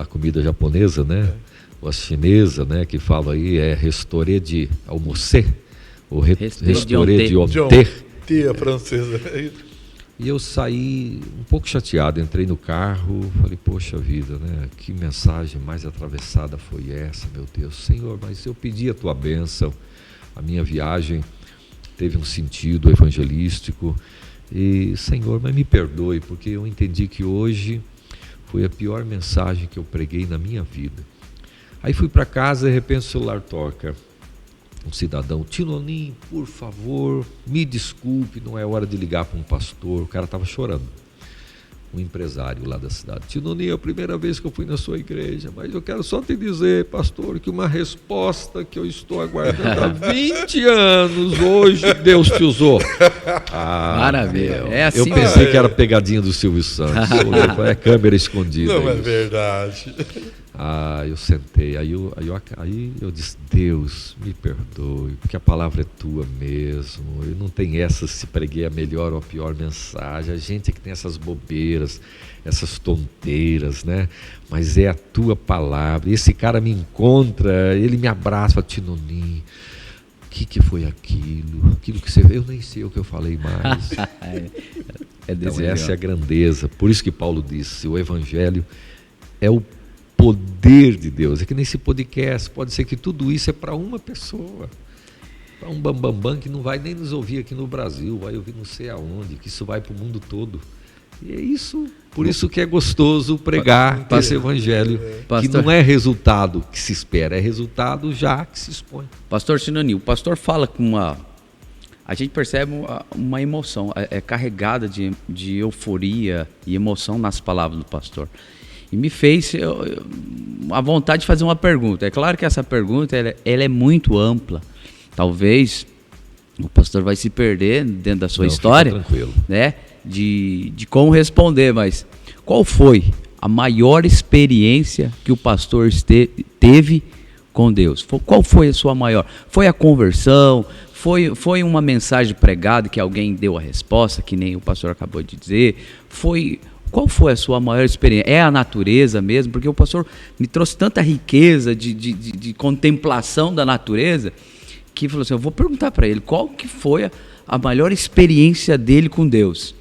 a comida japonesa, né? Ou a chinesa, né, que fala aí, restauré de almocer, ou restauré de ontem. Tia francesa. E eu saí um pouco chateado, entrei no carro, falei, poxa vida, né? Que mensagem mais atravessada foi essa, meu Deus. Senhor, mas eu pedi a tua bênção, a minha viagem teve um sentido evangelístico, e Senhor, mas me perdoe, porque eu entendi que hoje foi a pior mensagem que eu preguei na minha vida. Aí fui para casa e de repente o celular toca. Um cidadão, Tinonim, por favor, me desculpe, não é hora de ligar para um pastor. O cara estava chorando, um empresário lá da cidade. Tinonim, é a primeira vez que eu fui na sua igreja, mas eu quero só te dizer, pastor, que uma resposta que eu estou aguardando há 20 anos, hoje Deus te usou. Maravilha, é assim eu pensei mesmo. Que era pegadinha do Silvio Santos, é câmera escondida. Não, é verdade. Eu sentei, aí eu disse, Deus, me perdoe, porque a palavra é tua mesmo, eu não tenho essa se preguei a melhor ou a pior mensagem, a gente é que tem essas bobeiras, essas tonteiras, né? Mas é a tua palavra, e esse cara me encontra, ele me abraça, fala, Tinonim, que foi aquilo que você vê, eu nem sei o que eu falei mais. Então essa é a grandeza, por isso que Paulo disse, o Evangelho é o poder de Deus. É que nesse podcast pode ser que tudo isso é para uma pessoa, para um bambambam que não vai nem nos ouvir aqui no Brasil, vai ouvir não sei aonde, que isso vai para o mundo todo. E é isso, por isso que é gostoso pregar esse Evangelho, que não é resultado que se espera, é resultado já que se expõe. Pastor Sinoni, o pastor fala com uma... A gente percebe uma emoção, é carregada de euforia e emoção nas palavras do pastor. E me fez a vontade de fazer uma pergunta. É claro que essa pergunta ela é muito ampla. Talvez o pastor vai se perder dentro da sua história, tranquilo, né? De como responder, mas qual foi a maior experiência que o pastor teve com Deus? Qual foi a sua maior? Foi a conversão? Foi uma mensagem pregada que alguém deu a resposta, que nem o pastor acabou de dizer? Qual foi a sua maior experiência? É a natureza mesmo? Porque o pastor me trouxe tanta riqueza de contemplação da natureza, que falou assim, eu vou perguntar para ele, qual que foi a maior experiência dele com Deus?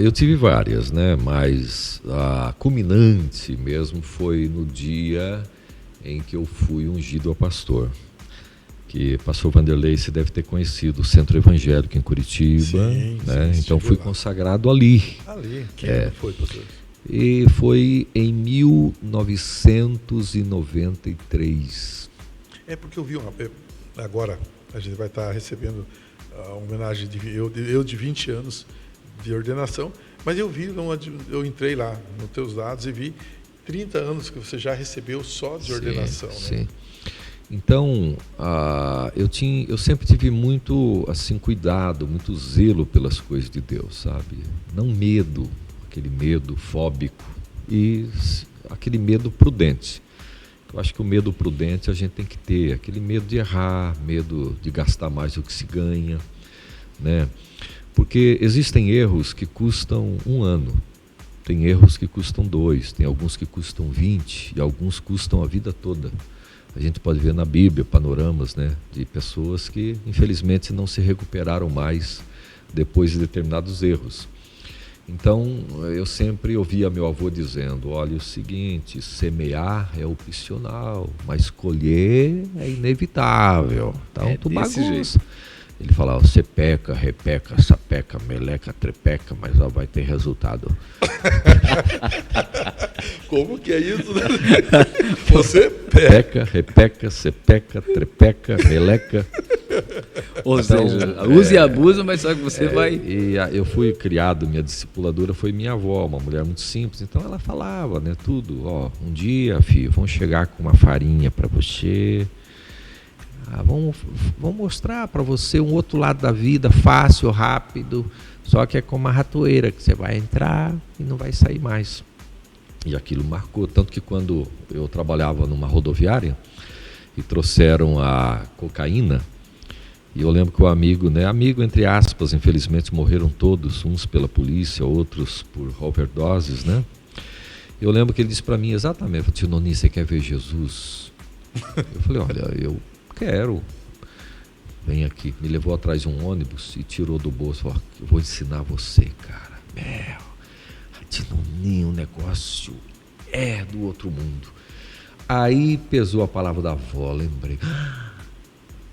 Eu tive várias, né? Mas a culminante mesmo foi no dia em que eu fui ungido a pastor. Que pastor Vanderlei, você deve ter conhecido o Centro Evangélico em Curitiba, né? Então fui consagrado ali. Quem foi, pastor? E foi em 1993. Porque eu vi agora a gente vai estar recebendo a homenagem eu de 20 anos de ordenação, mas eu entrei lá nos teus dados e vi 30 anos que você já recebeu só de ordenação, né? Sim. Então, eu sempre tive muito assim, cuidado, muito zelo pelas coisas de Deus, sabe? Não medo, aquele medo fóbico, e aquele medo prudente. Eu acho que o medo prudente a gente tem que ter, aquele medo de errar, medo de gastar mais do que se ganha, né? Porque existem erros que custam 1 ano, tem erros que custam 2, tem alguns que custam 20 e alguns custam a vida toda. A gente pode ver na Bíblia panoramas, né, de pessoas que infelizmente não se recuperaram mais depois de determinados erros. Então eu sempre ouvia meu avô dizendo, olha, o seguinte, semear é opcional, mas colher é inevitável. Então tu bagunça. Ele falava, você peca, repeca, sapeca, meleca, trepeca, mas ó, vai ter resultado. Como que é isso? Você peca, repeca, sepeca, trepeca, meleca. Ou seja, use e abusa, mas só que você vai... E eu fui criado, minha discipuladora foi minha avó, uma mulher muito simples, então ela falava, né, tudo, ó, um dia, filho, vamos chegar com uma farinha para você... Vamos mostrar para você um outro lado da vida, fácil, rápido, só que é como uma ratoeira, que você vai entrar e não vai sair mais. E aquilo marcou, tanto que quando eu trabalhava numa rodoviária e trouxeram a cocaína, e eu lembro que o amigo, né, amigo entre aspas, infelizmente morreram todos, uns pela polícia, outros por overdoses, né? Eu lembro que ele disse para mim exatamente, tio Noni, você quer ver Jesus? Eu falei, olha, eu quero. Vem aqui. Me levou atrás de um ônibus e tirou do bolso. Falou, eu vou ensinar você, cara. O negócio é do outro mundo. Aí pesou a palavra da avó, lembrei.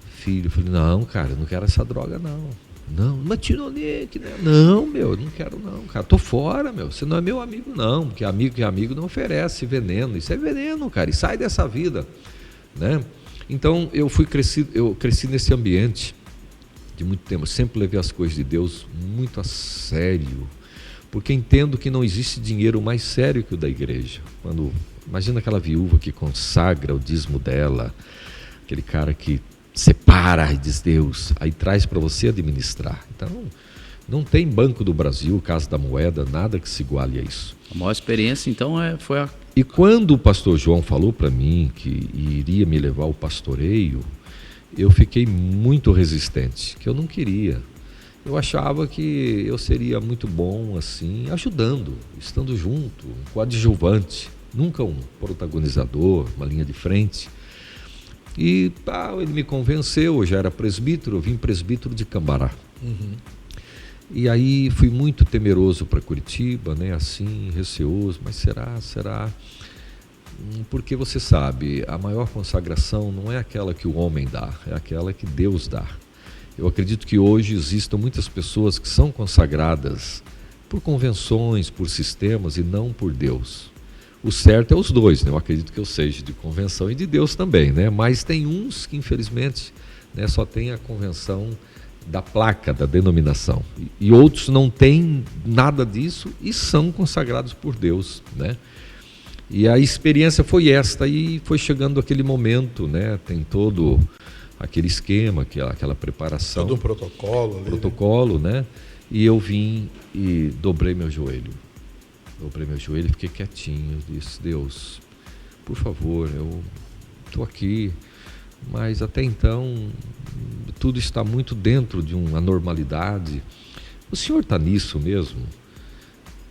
Filho, eu falei, não, cara, eu não quero essa droga, não. Não, mas Tinonique, né? Não, meu, eu não quero não, cara. Tô fora, meu. Você não é meu amigo, não. Porque amigo que amigo não oferece veneno. Isso é veneno, cara. E sai dessa vida, né? Então eu cresci nesse ambiente de muito tempo, eu sempre levei as coisas de Deus muito a sério, porque entendo que não existe dinheiro mais sério que o da igreja. Imagina aquela viúva que consagra o dízimo dela, aquele cara que separa e diz Deus, aí traz para você administrar. Então não tem Banco do Brasil, Casa da Moeda, nada que se iguale a isso. A maior experiência então foi a... E quando o pastor João falou para mim que iria me levar ao pastoreio, eu fiquei muito resistente, que eu não queria. Eu achava que eu seria muito bom assim, ajudando, estando junto, um coadjuvante, nunca um protagonizador, uma linha de frente. E ele me convenceu, eu já era presbítero, eu vim presbítero de Cambará. E aí fui muito temeroso para Curitiba, né? Assim, receoso, mas será? Porque você sabe, a maior consagração não é aquela que o homem dá, é aquela que Deus dá. Eu acredito que hoje existam muitas pessoas que são consagradas por convenções, por sistemas e não por Deus. O certo é os dois, né? Eu acredito que eu seja de convenção e de Deus também, né? Mas tem uns que infelizmente, né, só tem a convenção da placa, da denominação. E outros não têm nada disso e são consagrados por Deus, né? E a experiência foi esta, e foi chegando aquele momento, né? Tem todo aquele esquema, aquela preparação. Todo um protocolo ali. Protocolo, né? E eu vim e dobrei meu joelho. E fiquei quietinho. Disse, Deus, por favor, eu estou aqui, mas até então tudo está muito dentro de uma normalidade. O Senhor está nisso mesmo?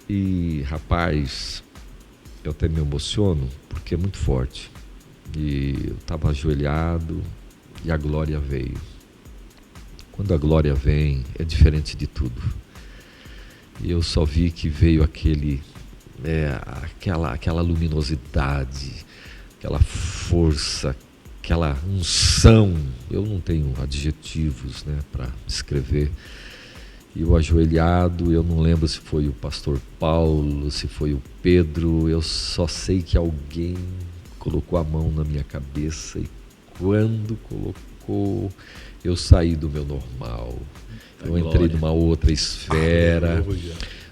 E, rapaz, eu até me emociono porque é muito forte. E eu estava ajoelhado e a glória veio. Quando a glória vem, é diferente de tudo. E eu só vi que veio aquela luminosidade, aquela força, aquela unção. Eu não tenho adjetivos, né, para descrever. E eu ajoelhado, eu não lembro se foi o pastor Paulo, se foi o Pedro, eu só sei que alguém colocou a mão na minha cabeça, e quando colocou, eu saí do meu normal. Eu entrei numa outra esfera,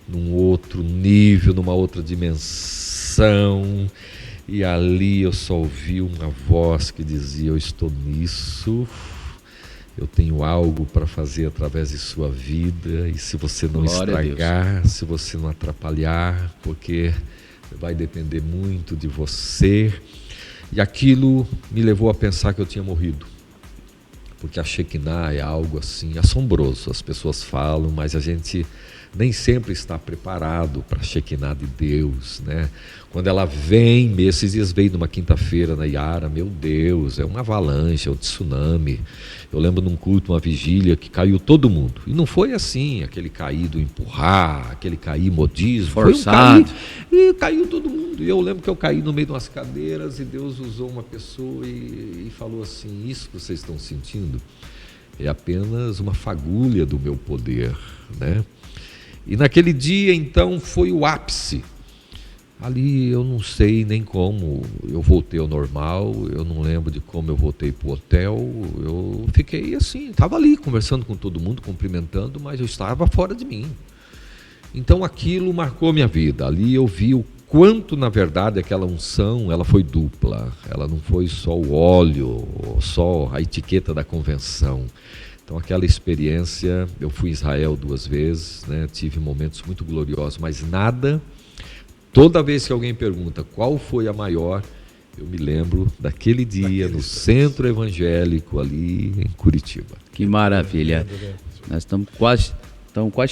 num outro nível, numa outra dimensão, e ali eu só ouvi uma voz que dizia, eu estou nisso, eu tenho algo para fazer através de sua vida, e se você não estragar, se você não atrapalhar, porque vai depender muito de você. E aquilo me levou a pensar que eu tinha morrido, porque a Shekinah é algo assim assombroso. As pessoas falam, mas a gente nem sempre está preparado para a Shekinah de Deus, né? Quando ela vem, esses dias veio numa quinta-feira na Iara, meu Deus, é uma avalanche, é um tsunami. Eu lembro num culto, uma vigília, que caiu todo mundo. E não foi assim, aquele cair do empurrar, aquele cair modismo. Forçado. E caiu todo mundo. E eu lembro que eu caí no meio de umas cadeiras e Deus usou uma pessoa e falou assim, isso que vocês estão sentindo é apenas uma fagulha do meu poder, né? E naquele dia, então, foi o ápice. Ali eu não sei nem como eu voltei ao normal, eu não lembro de como eu voltei para o hotel, eu fiquei assim, estava ali conversando com todo mundo, cumprimentando, mas eu estava fora de mim. Então aquilo marcou minha vida, ali eu vi o quanto na verdade aquela unção, ela foi dupla, ela não foi só o óleo, só a etiqueta da convenção. Então aquela experiência, eu fui em Israel 2 vezes, né, tive momentos muito gloriosos, mas nada... Toda vez que alguém pergunta qual foi a maior, eu me lembro daquele dia no centro evangélico ali em Curitiba. Que maravilha. Nós estamos quase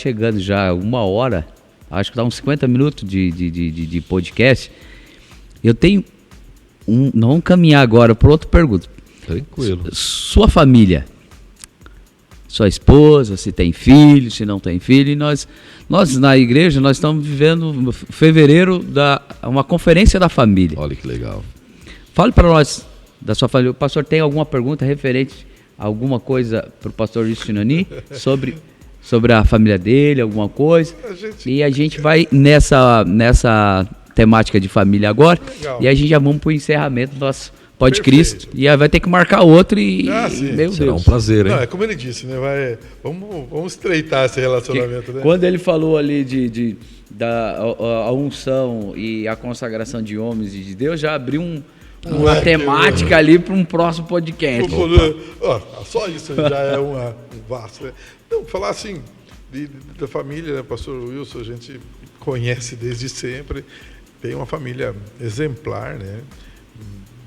chegando já 1 hora, acho que dá uns 50 minutos de podcast. Eu tenho nós vamos caminhar agora para outra pergunta. Tranquilo. Sua família, sua esposa, se tem filho, se não tem filho, e nós na igreja, nós estamos vivendo fevereiro uma conferência da família. Olha que legal. Fale para nós da sua família. O pastor tem alguma pergunta referente a alguma coisa para o pastor Justinani sobre a família dele, alguma coisa? E a gente vai nessa temática de família agora. Legal. E a gente já vamos para o encerramento do nosso Pode Cristo, e aí vai ter que marcar outro e meu será Deus. Um prazer, hein? Não, é como ele disse, né? Vamos estreitar esse relacionamento, né? Quando ele falou ali da unção e a consagração de homens e de Deus, já abriu uma temática ali para um próximo podcast. Só isso já é um vasto. Né? Não, falar assim da família, né? Pastor Wilson, a gente conhece desde sempre, tem uma família exemplar, né?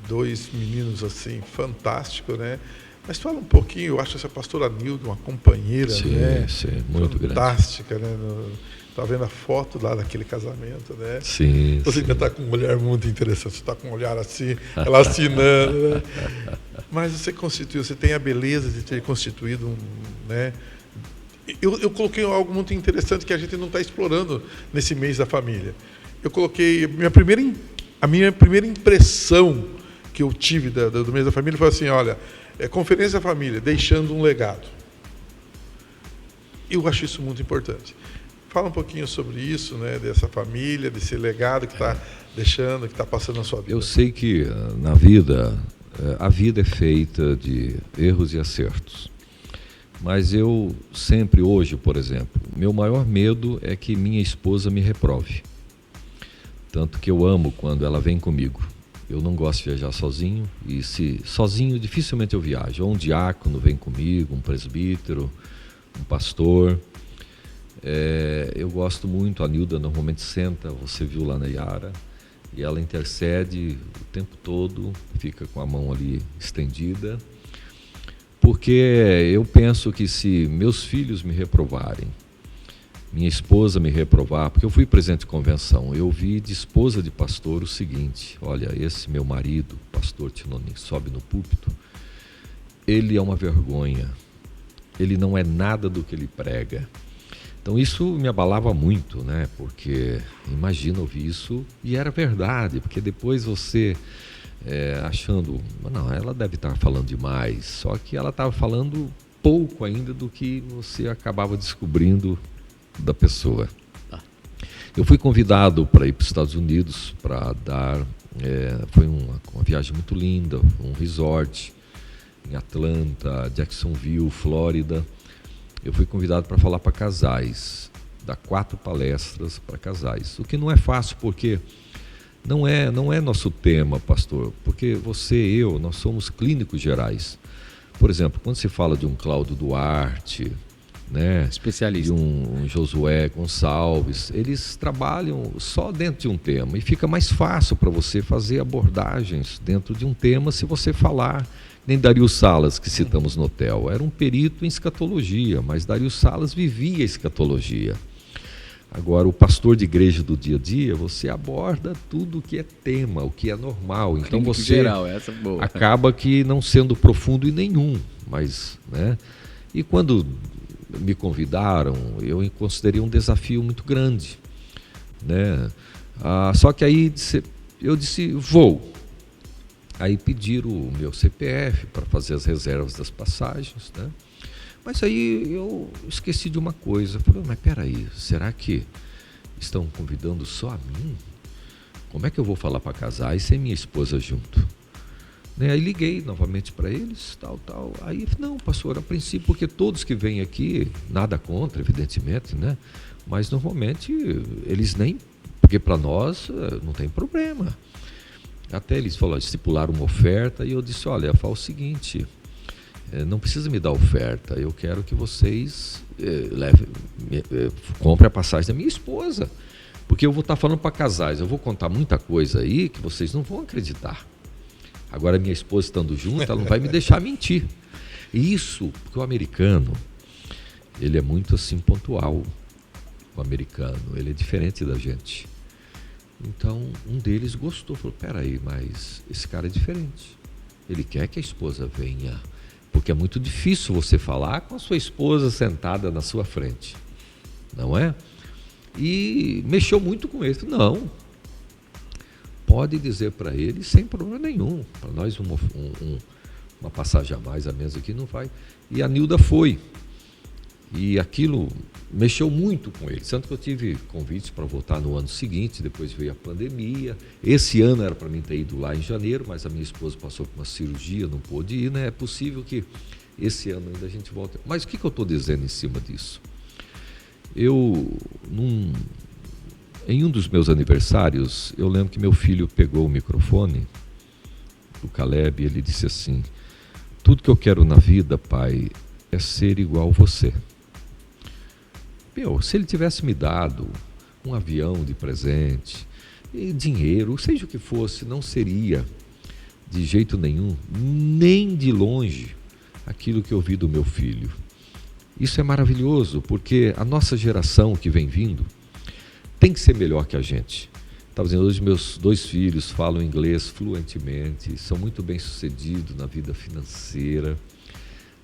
2 meninos assim, fantástico, né? Mas fala um pouquinho, eu acho essa pastora Nilda uma companheira, sim, né? Sim, muito fantástica, grande. Né? Tá vendo a foto lá daquele casamento, né? Sim. Você ainda está com um olhar muito interessante, você está com um olhar assim, ela assinando, né? Mas você constituiu, você tem a beleza de ter constituído né? Eu coloquei algo muito interessante que a gente não está explorando nesse mês da família. Eu coloquei, a minha primeira impressão que eu tive do mês da família foi assim, olha, Conferência da Família, deixando um legado. Eu acho isso muito importante. Fala um pouquinho sobre isso, né, dessa família, desse legado que está deixando, que está passando na sua vida. Eu sei que na vida, a vida é feita de erros e acertos. Mas eu sempre, hoje, por exemplo, meu maior medo é que minha esposa me reprove. Tanto que eu amo quando ela vem comigo. Eu não gosto de viajar sozinho, e se sozinho dificilmente eu viajo. Ou um diácono vem comigo, um presbítero, um pastor. Eu gosto muito, a Nilda normalmente senta, você viu lá na Yara, e ela intercede o tempo todo, fica com a mão ali estendida, porque eu penso que se meus filhos me reprovarem, minha esposa me reprovar, porque eu fui presidente de convenção, eu vi de esposa de pastor o seguinte, olha, esse meu marido, pastor Tinoni, sobe no púlpito, ele é uma vergonha, ele não é nada do que ele prega. Então isso me abalava muito, né? Porque imagina ouvir isso, e era verdade, porque depois você achando, não, ela deve estar falando demais, só que ela estava falando pouco ainda do que você acabava descobrindo da pessoa. Eu fui convidado para ir para os Estados Unidos para dar, foi uma viagem muito linda, um resort em Atlanta, Jacksonville, Flórida. Eu fui convidado para falar para casais, dar 4 palestras para casais, o que não é fácil, porque não é nosso tema, pastor, porque você e eu, nós somos clínicos gerais. Por exemplo, quando se fala de um Cláudio Duarte, né, especialista, de um Josué Gonçalves, eles trabalham só dentro de um tema, e fica mais fácil para você fazer abordagens dentro de um tema se você falar. Nem Dario Salas, que citamos no hotel, era um perito em escatologia, mas Dario Salas vivia a escatologia. Agora, o pastor de igreja do dia a dia, você aborda tudo o que é tema, o que é normal. Então você geral, essa é boa. Acaba que não sendo profundo em nenhum. Mas, né? E quando me convidaram, eu considerei um desafio muito grande, né? Só que aí eu disse, vou. Aí pediram o meu CPF para fazer as reservas das passagens, né? Mas aí eu esqueci de uma coisa. Falei, mas peraí, será que estão convidando só a mim? Como é que eu vou falar para casar e sem minha esposa junto? Né? Aí liguei novamente para eles, tal. Aí, não, pastor, a princípio, porque todos que vêm aqui, nada contra, evidentemente, né? Mas normalmente eles nem, porque para nós não tem problema. Até eles falaram, estipularam uma oferta, e eu disse, olha, fala o seguinte, não precisa me dar oferta, eu quero que vocês comprem a passagem da minha esposa, porque eu vou estar falando para casais, eu vou contar muita coisa aí que vocês não vão acreditar. Agora, minha esposa estando junto, ela não vai me deixar mentir. E isso, porque o americano, ele é muito assim pontual, o americano, ele é diferente da gente. Então, um deles gostou, falou, peraí, mas esse cara é diferente. Ele quer que a esposa venha, porque é muito difícil você falar com a sua esposa sentada na sua frente, não é? E mexeu muito com ele. Não, pode dizer para ele sem problema nenhum. Para nós, uma passagem a mais, a menos aqui, não vai. E a Nilda foi. E aquilo mexeu muito com ele. Tanto que eu tive convites para voltar no ano seguinte, depois veio a pandemia. Esse ano era para mim ter ido lá em janeiro, mas a minha esposa passou por uma cirurgia, não pôde ir, né? É possível que esse ano ainda a gente volte. Mas o que eu estou dizendo em cima disso? Em um dos meus aniversários, eu lembro que meu filho pegou o microfone, o Caleb, e ele disse assim, tudo que eu quero na vida, pai, é ser igual a você. Se ele tivesse me dado um avião de presente, dinheiro, seja o que fosse, não seria de jeito nenhum, nem de longe, aquilo que eu vi do meu filho. Isso é maravilhoso, porque a nossa geração que vem vindo, tem que ser melhor que a gente. Estava dizendo, hoje meus 2 filhos falam inglês fluentemente, são muito bem-sucedidos na vida financeira,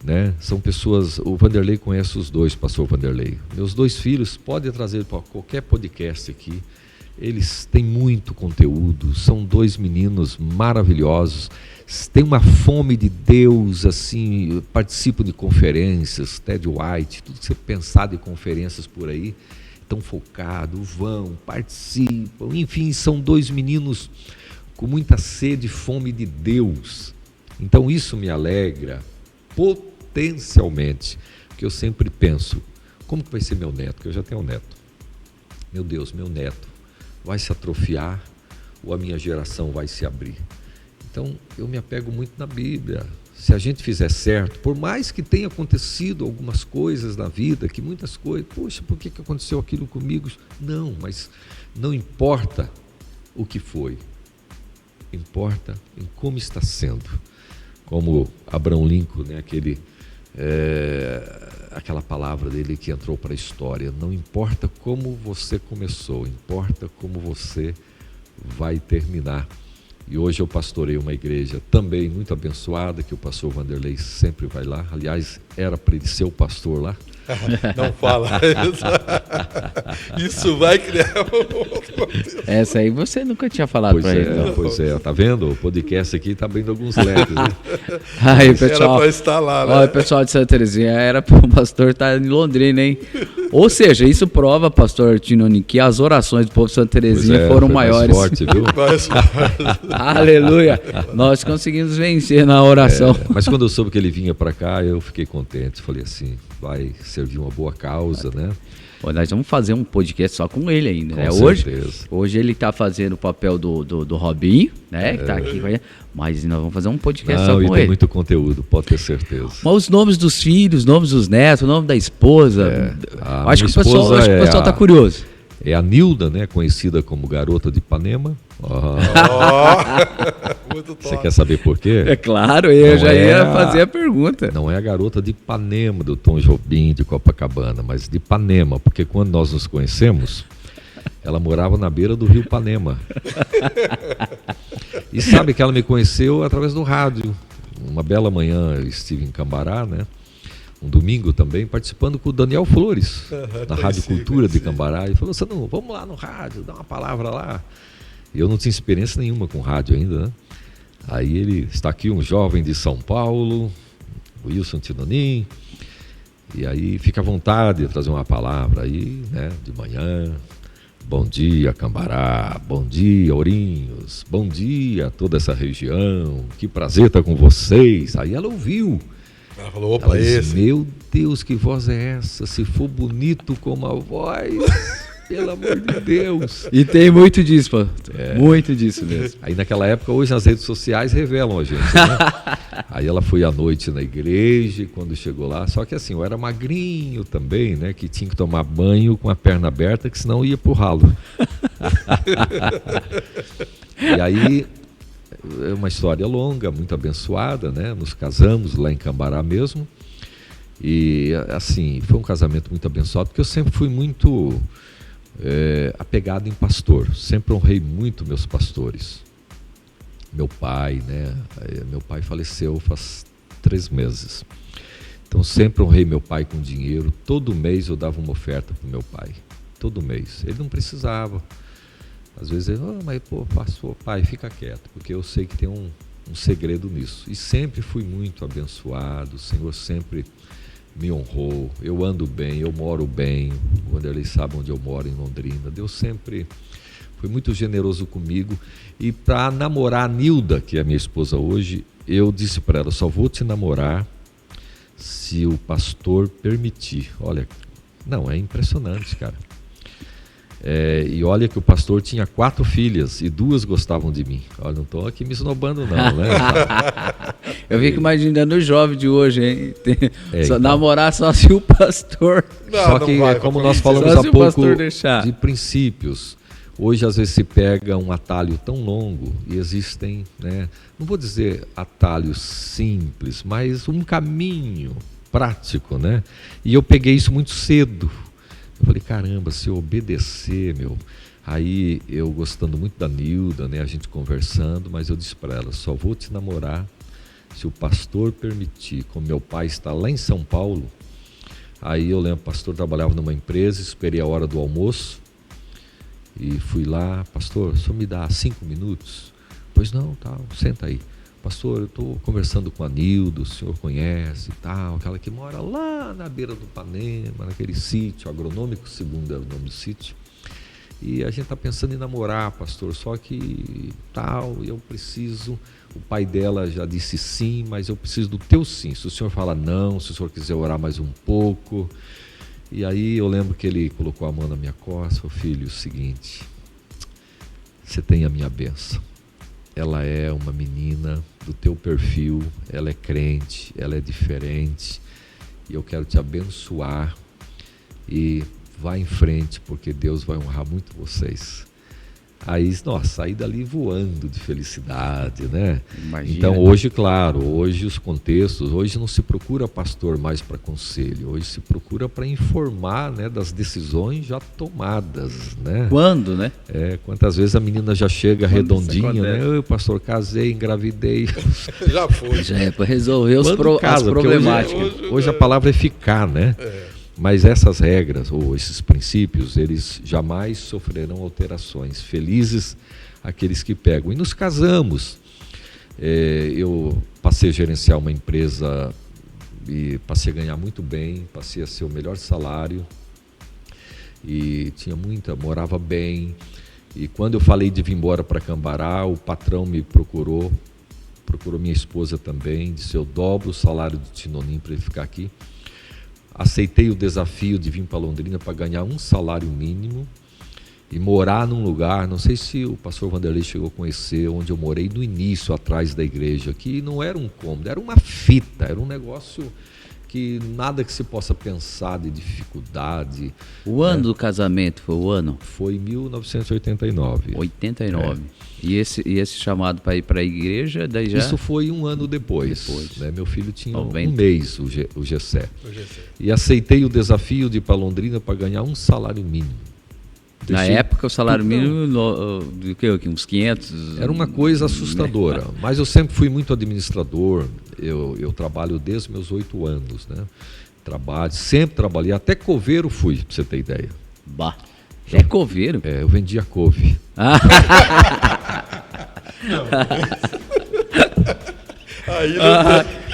né? São pessoas, o Vanderlei conhece os 2, pastor Vanderlei. Meus 2 filhos, pode trazer para qualquer podcast aqui, eles têm muito conteúdo, são 2 meninos maravilhosos, têm uma fome de Deus, assim, participam de conferências, Ted White, tudo que você pensar de conferências por aí, estão focados, vão, participam, enfim, são 2 meninos com muita sede e fome de Deus. Então isso me alegra potencialmente, porque eu sempre penso, como que vai ser meu neto? Porque eu já tenho um neto. Meu Deus, meu neto vai se atrofiar ou a minha geração vai se abrir? Então eu me apego muito na Bíblia. Se a gente fizer certo, por mais que tenha acontecido algumas coisas na vida, que muitas coisas, poxa, por que aconteceu aquilo comigo? Não, mas não importa o que foi, importa em como está sendo. Como Abraham Lincoln, né, aquela palavra dele que entrou para a história, não importa como você começou, importa como você vai terminar. E hoje eu pastorei uma igreja também muito abençoada, que o pastor Vanderlei sempre vai lá. Aliás, era para ele ser o pastor lá. Não fala isso vai criar Essa aí você nunca tinha falado para ele. Não. Pois é, tá vendo? O podcast aqui tá abrindo alguns leques, né? Aí, pessoal, era para estar lá, né? Olha, pessoal de Santa Terezinha, era para o pastor estar em Londrina, hein? Ou seja, isso prova, pastor Tinoni, que as orações do povo de Santa Terezinha foram maiores. Mais forte, viu? Aleluia! Nós conseguimos vencer na oração. Mas quando eu soube que ele vinha para cá, eu fiquei contente. Falei assim, vai servir uma boa causa, né? Bom, nós vamos fazer um podcast só com ele ainda, né? Hoje ele está fazendo o papel do Robinho, né? Que está aqui com ele, mas nós vamos fazer um podcast só com ele. Tem muito conteúdo, pode ter certeza. Mas os nomes dos filhos, os nomes dos netos, o nome da esposa. Acho que o pessoal está curioso. É a Nilda, né? Conhecida como Garota de Ipanema. Muito top. Você quer saber por quê? É claro, eu já ia fazer a pergunta. Não é a Garota de Ipanema do Tom Jobim de Copacabana, mas de Ipanema, porque quando nós nos conhecemos, ela morava na beira do rio Ipanema. E sabe que ela me conheceu através do rádio. Uma bela manhã eu estive em Cambará, né? Um domingo também, participando com o Daniel Flores, na Rádio Cultura de Cambará. E falou, Sandro, vamos lá no rádio, dá uma palavra lá. E eu não tinha experiência nenhuma com rádio ainda, né? Aí ele está aqui, um jovem de São Paulo, o Wilson Tinonim, e aí fica à vontade de trazer uma palavra aí, né, de manhã. Bom dia, Cambará, bom dia, Ourinhos, bom dia a toda essa região, que prazer estar com vocês. Aí ela ouviu. Ela falou, opa, esse. Meu Deus, que voz é essa? Se for bonito como a voz, pelo amor de Deus. E tem muito disso, pô. Muito disso mesmo. Aí naquela época, hoje as redes sociais revelam a gente, né? Aí ela foi à noite na igreja, e quando chegou lá, só que assim, eu era magrinho também, né? Que tinha que tomar banho com a perna aberta, que senão ia pro ralo. E aí, é uma história longa, muito abençoada, né? Nos casamos lá em Cambará mesmo. E assim, foi um casamento muito abençoado, porque eu sempre fui muito apegado em pastor. Sempre honrei muito meus pastores. Meu pai, né? Meu pai faleceu faz 3 meses. Então sempre honrei meu pai com dinheiro. Todo mês eu dava uma oferta para o meu pai. Todo mês. Ele não precisava. Às vezes ele, mas pô, pastor, pai, fica quieto, porque eu sei que tem um segredo nisso. E sempre fui muito abençoado, o Senhor sempre me honrou, eu ando bem, eu moro bem, o Vanderlei sabe onde eu moro, em Londrina. Deus sempre foi muito generoso comigo. E para namorar a Nilda, que é a minha esposa hoje, eu disse para ela, só vou te namorar se o pastor permitir. Olha, não, é impressionante, cara. E olha que o pastor tinha 4 filhas e 2 gostavam de mim. Olha, não estou aqui me esnobando não, né? Eu fico imaginando o jovem de hoje, hein? Então, namorar só se o pastor... Só que como nós falamos há pouco de princípios, hoje às vezes se pega um atalho tão longo e existem, né, não vou dizer atalhos simples, mas um caminho prático, né? E eu peguei isso muito cedo. Eu falei, caramba, se eu obedecer, meu... Aí eu gostando muito da Nilda, né, a gente conversando, mas eu disse para ela, só vou te namorar se o pastor permitir. Como meu pai está lá em São Paulo, aí eu lembro, o pastor trabalhava numa empresa, esperei a hora do almoço e fui lá, pastor, só me dá 5 minutos? Pois não, tá, senta aí. Pastor, eu estou conversando com a Nilda, o senhor conhece e tal, aquela que mora lá na beira do Ipanema, naquele sítio agronômico, segundo é o nome do sítio. E a gente está pensando em namorar, pastor, só que tal, eu preciso, o pai dela já disse sim, mas eu preciso do teu sim. Se o senhor fala não, se o senhor quiser orar mais um pouco. E aí eu lembro que ele colocou a mão na minha costa, falou, filho, o seguinte, você tem a minha bênção. Ela é uma menina do teu perfil, ela é crente, ela é diferente, e eu quero te abençoar e vá em frente, porque Deus vai honrar muito vocês. Aí, nossa, saí dali voando de felicidade, né? Imagina. Então hoje, claro, hoje os contextos, hoje não se procura pastor mais para conselho, hoje se procura para informar, né, das decisões já tomadas, né? Quando, né? Quantas vezes a menina já chega Quando redondinha, né? Eu, pastor, casei, engravidei. Já foi. Já é para resolver as Casa, problemáticas. Hoje a palavra é ficar, né? Mas essas regras ou esses princípios, eles jamais sofrerão alterações. Felizes aqueles que pegam. E nos casamos. Eu passei a gerenciar uma empresa e passei a ganhar muito bem, passei a ser o melhor salário e morava bem. E quando eu falei de vir embora para Cambará, o patrão me procurou minha esposa também, disse, eu dobro o salário do Tinonim para ele ficar aqui. Aceitei o desafio de vir para Londrina para ganhar um salário mínimo e morar num lugar, não sei se o pastor Vanderlei chegou a conhecer, onde eu morei no início, atrás da igreja, que não era um cômodo, era uma fita, era um negócio que nada que se possa pensar de dificuldade. O ano do casamento foi o ano? Foi 1989. 89. E esse chamado para ir para a igreja, daí já... Isso foi um ano depois. Né? Meu filho tinha 90. um mês, o Gessé. E aceitei o desafio de ir para Londrina para ganhar um salário mínimo. Na época o salário mínimo, do que, uns 500? Era uma coisa assustadora, mas eu sempre fui muito administrador, eu trabalho desde meus 8 anos, né? Sempre trabalhei, até coveiro fui, para você ter ideia. Bah, é coveiro? Eu vendia couve.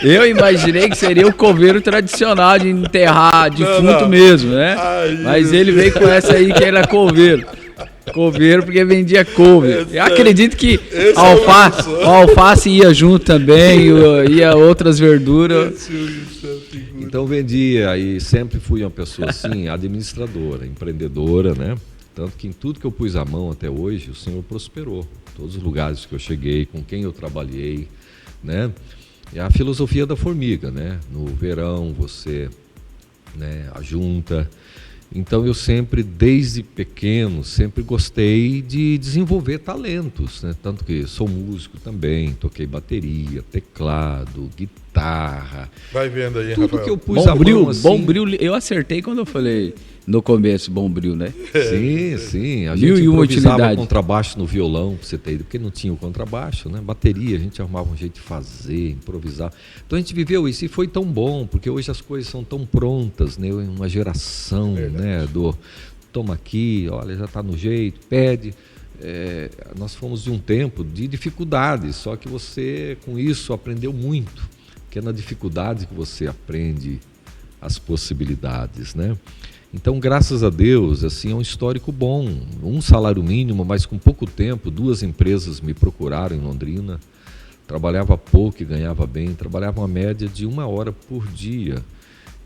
Eu imaginei que seria o coveiro tradicional de enterrar defunto mesmo, né? Mas ele veio com essa aí que era coveiro. Coveiro porque vendia couve. Eu acredito que a alface ia junto também, ia outras verduras. Então vendia e sempre fui uma pessoa assim, administradora, empreendedora, né? Tanto que em tudo que eu pus a mão até hoje, o Senhor prosperou. Todos os lugares que eu cheguei, com quem eu trabalhei, né? É a filosofia da formiga, né? No verão você, né, ajunta. Então eu sempre, desde pequeno, sempre gostei de desenvolver talentos, né? Tanto que sou músico também, toquei bateria, teclado, guitarra. Vai vendo aí, tudo Rafael. que eu pus a mão assim. Bombril, eu acertei quando eu falei no começo, Bombril, né? Sim. A gente Mil improvisava contrabaixo no violão, pra você ter ideia, porque não tinha o contrabaixo, né? Bateria, a gente arrumava um jeito de fazer, improvisar. Então a gente viveu isso e foi tão bom, porque hoje as coisas são tão prontas, né? Uma geração, né? Toma aqui, olha, já está no jeito, pede. Nós fomos de um tempo de dificuldades, só que você, com isso, aprendeu muito, que é na dificuldade que você aprende as possibilidades, né? Então, graças a Deus, assim, é um histórico bom. Um salário mínimo, mas com pouco tempo, 2 empresas me procuraram em Londrina. Trabalhava pouco e ganhava bem. Trabalhava uma média de 1 hora por dia.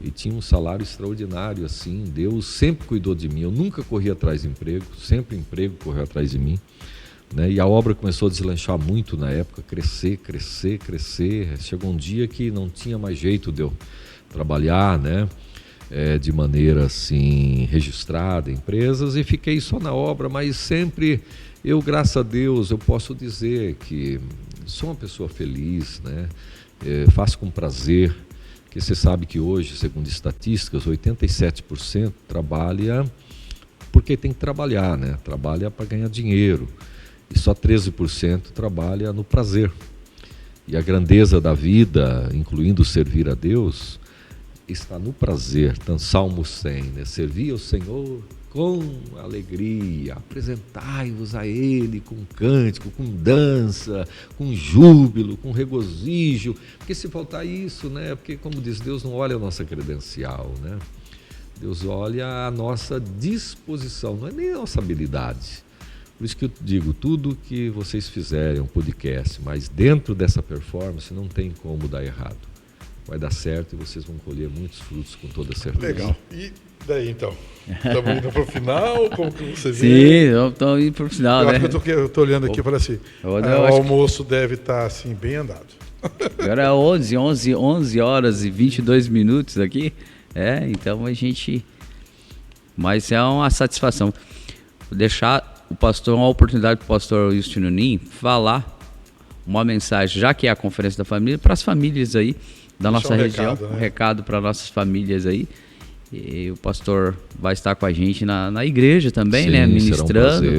E tinha um salário extraordinário, assim. Deus sempre cuidou de mim. Eu nunca corri atrás de emprego. Sempre emprego correu atrás de mim. Né? E a obra começou a deslanchar muito na época. Crescer. Chegou um dia que não tinha mais jeito de eu trabalhar, né? De maneira assim registrada em empresas, e fiquei só na obra, mas sempre eu, graças a Deus, eu posso dizer que sou uma pessoa feliz, né? Faço com prazer, Porque você sabe que hoje, segundo estatísticas, 87% trabalha porque tem que trabalhar, né? Trabalha para ganhar dinheiro. E só 13% trabalha no prazer. E a grandeza da vida, incluindo servir a Deus, está no prazer. Então, Salmo 100, né? Servir ao Senhor com alegria, apresentai-vos a Ele com cântico, com dança, com júbilo, com regozijo. Porque se faltar isso, né? Porque, como diz, Deus não olha a nossa credencial, né? Deus olha a nossa disposição, não é nem a nossa habilidade. Por isso que eu digo, tudo que vocês fizerem, um podcast, mas dentro dessa performance não tem como dar errado. Vai dar certo e vocês vão colher muitos frutos com toda certeza. Legal. E daí então? Estamos indo para o final? Como que você vê? Sim, estamos indo para o final, né? Acho que eu estou olhando aqui e falei assim, o almoço deve estar assim, bem andado. Agora é 11 horas e 22 minutos aqui. Então a gente... Mas é uma satisfação. Vou deixar uma oportunidade para o pastor Justino Nin falar uma mensagem, já que é a Conferência da Família, para as famílias aí da nossa região. Um recado para nossas famílias aí. E o pastor vai estar com a gente na igreja também, né? Ministrando.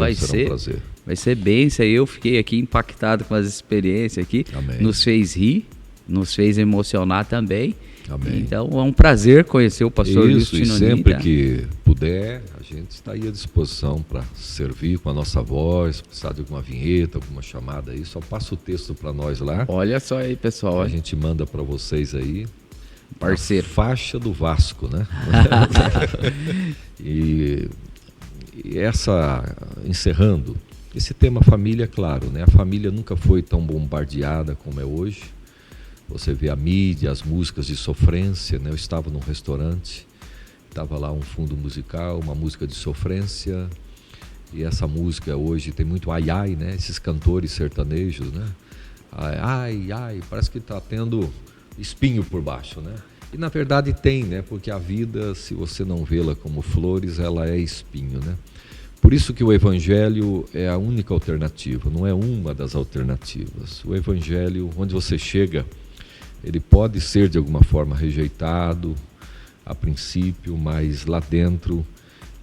Vai ser bênção. Eu fiquei aqui impactado com as experiências aqui. Amém. Nos fez rir, nos fez emocionar também. Amém. Então é um prazer conhecer o pastor Justino Nin. E sempre que puder, a gente está aí à disposição para servir com a nossa voz, precisar de alguma vinheta, alguma chamada aí, só passa o texto para nós lá. Olha só aí, pessoal. A gente manda para vocês aí. Parceiro. Faixa do Vasco, né? e encerrando, esse tema família, claro, né? A família nunca foi tão bombardeada como é hoje. Você vê a mídia, as músicas de sofrência, né? Eu estava num restaurante, estava lá um fundo musical, uma música de sofrência, e essa música hoje tem muito ai ai, né? Esses cantores sertanejos, né? Ai ai, parece que está tendo espinho por baixo, né? E na verdade tem, né? Porque a vida, se você não vê-la como flores, ela é espinho, né? Por isso que o Evangelho é a única alternativa, não é uma das alternativas. O Evangelho, onde você chega, ele pode ser de alguma forma rejeitado a princípio, mas lá dentro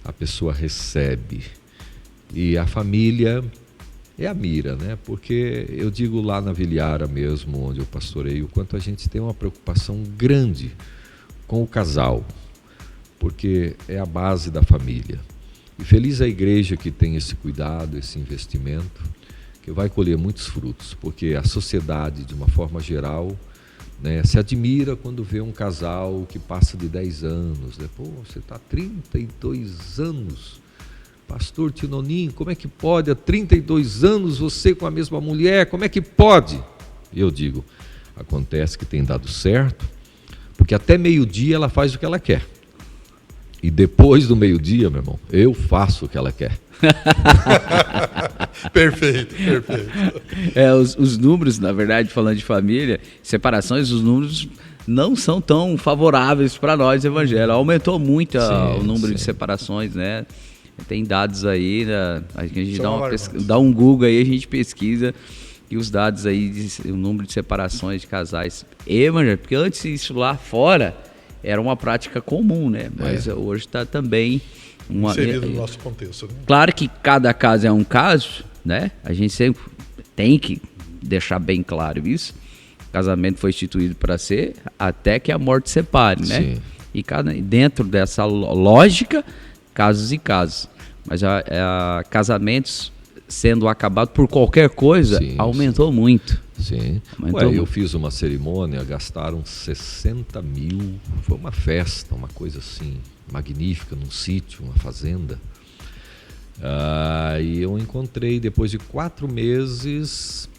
a pessoa recebe. E a família é a mira, né? Porque eu digo lá na Vilhara mesmo, onde eu pastorei, o quanto a gente tem uma preocupação grande com o casal, porque é a base da família. E feliz a igreja que tem esse cuidado, esse investimento, que vai colher muitos frutos, porque a sociedade, de uma forma geral, né, se admira quando vê um casal que passa de 10 anos. Né? Pô, você está há 32 anos, pastor Tino Nin, como é que pode? Há 32 anos você com a mesma mulher, como é que pode? E eu digo, acontece que tem dado certo, porque até meio-dia ela faz o que ela quer. E depois do meio-dia, meu irmão, eu faço o que ela quer. Perfeito. Os números, na verdade, falando de família, separações, os números não são tão favoráveis para nós, Evangelho. Aumentou muito o número de separações, né? Tem dados aí, a gente dá um Google aí, a gente pesquisa, e os dados aí, o número de separações de casais. Evangelho, porque antes isso lá fora era uma prática comum, né? Mas hoje está também... inserido no nosso contexto, né? Claro que cada caso é um caso, né? A gente sempre tem que deixar bem claro isso. O casamento foi instituído para ser até que a morte separe, né? Sim. E dentro dessa lógica, casos e casos. Mas casamentos sendo acabados por qualquer coisa, aumentou muito. Sim. Eu fiz uma cerimônia, gastaram 60 mil, foi uma festa, uma coisa assim, magnífica, num sítio, uma fazenda. E eu encontrei, depois de 4 meses,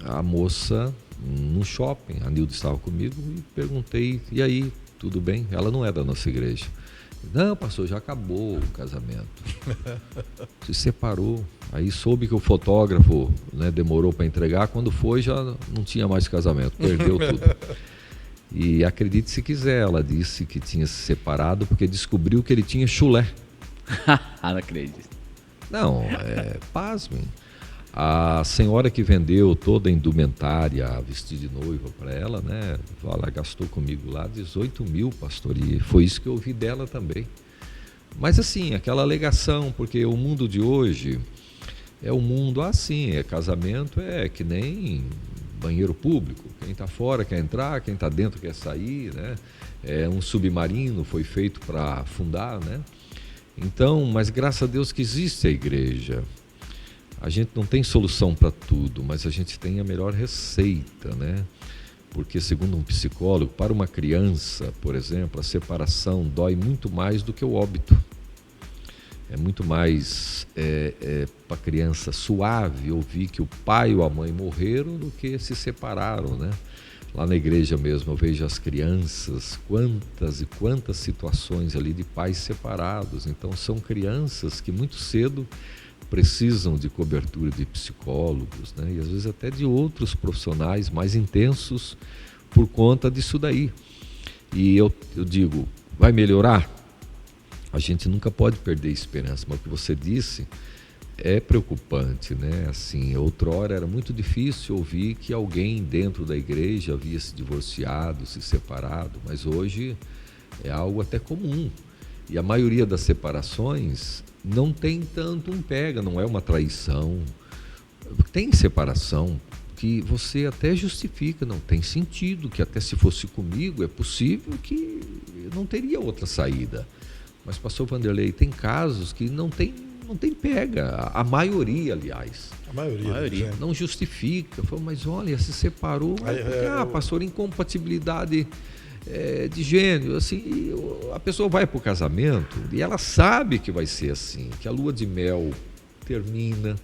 a moça no shopping. A Nilda estava comigo e perguntei, e aí, tudo bem? Ela não é da nossa igreja. Não, pastor, já acabou o casamento. Se separou. Aí soube que o fotógrafo, né, demorou para entregar. Quando foi, já não tinha mais casamento. Perdeu tudo. E acredite se quiser, ela disse que tinha se separado porque descobriu que ele tinha chulé. Não acredito. Não, pasmem. A senhora que vendeu toda a indumentária, a vestido de noiva para ela, né? Ela gastou comigo lá 18 mil, pastor, e foi isso que eu ouvi dela também. Mas assim, aquela alegação, porque o mundo de hoje é um mundo assim, casamento é que nem banheiro público, quem está fora quer entrar, quem está dentro quer sair, né? É um submarino, foi feito para afundar, né? Então, mas graças a Deus que existe a igreja. A gente não tem solução para tudo, mas a gente tem a melhor receita, né? Porque, segundo um psicólogo, para uma criança, por exemplo, a separação dói muito mais do que o óbito. É muito mais para a criança suave ouvir que o pai ou a mãe morreram do que se separaram, né? Lá na igreja mesmo eu vejo as crianças, quantas e quantas situações ali de pais separados. Então são crianças que muito cedo precisam de cobertura de psicólogos, né? E às vezes até de outros profissionais mais intensos por conta disso daí. E eu digo, vai melhorar? A gente nunca pode perder a esperança, mas o que você disse é preocupante, né? Assim, outrora era muito difícil ouvir que alguém dentro da igreja havia se divorciado, se separado, mas hoje é algo até comum. E a maioria das separações não tem tanto um pega, não é uma traição. Tem separação que você até justifica, não tem sentido, que até se fosse comigo é possível que não teria outra saída. Mas, pastor Vanderlei, tem casos que não tem pega, a maioria, aliás. A maioria não justifica. Fala, mas olha, se separou, pastor, incompatibilidade de gênero, assim, a pessoa vai para o casamento e ela sabe que vai ser assim, que a lua de mel termina,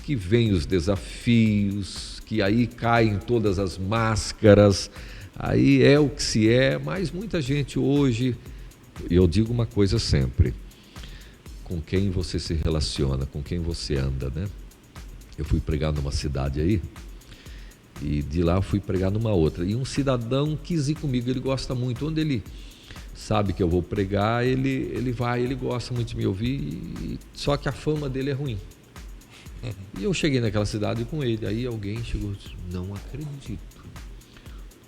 que vem os desafios, que aí caem todas as máscaras, aí é o que se é, mas muita gente hoje, eu digo uma coisa sempre, com quem você se relaciona, com quem você anda, né? Eu fui pregar numa cidade aí, e de lá eu fui pregar numa outra. E um cidadão quis ir comigo, ele gosta muito. Onde ele sabe que eu vou pregar, ele vai, ele gosta muito de me ouvir, só que a fama dele é ruim. E eu cheguei naquela cidade com ele, aí alguém chegou e disse, não acredito.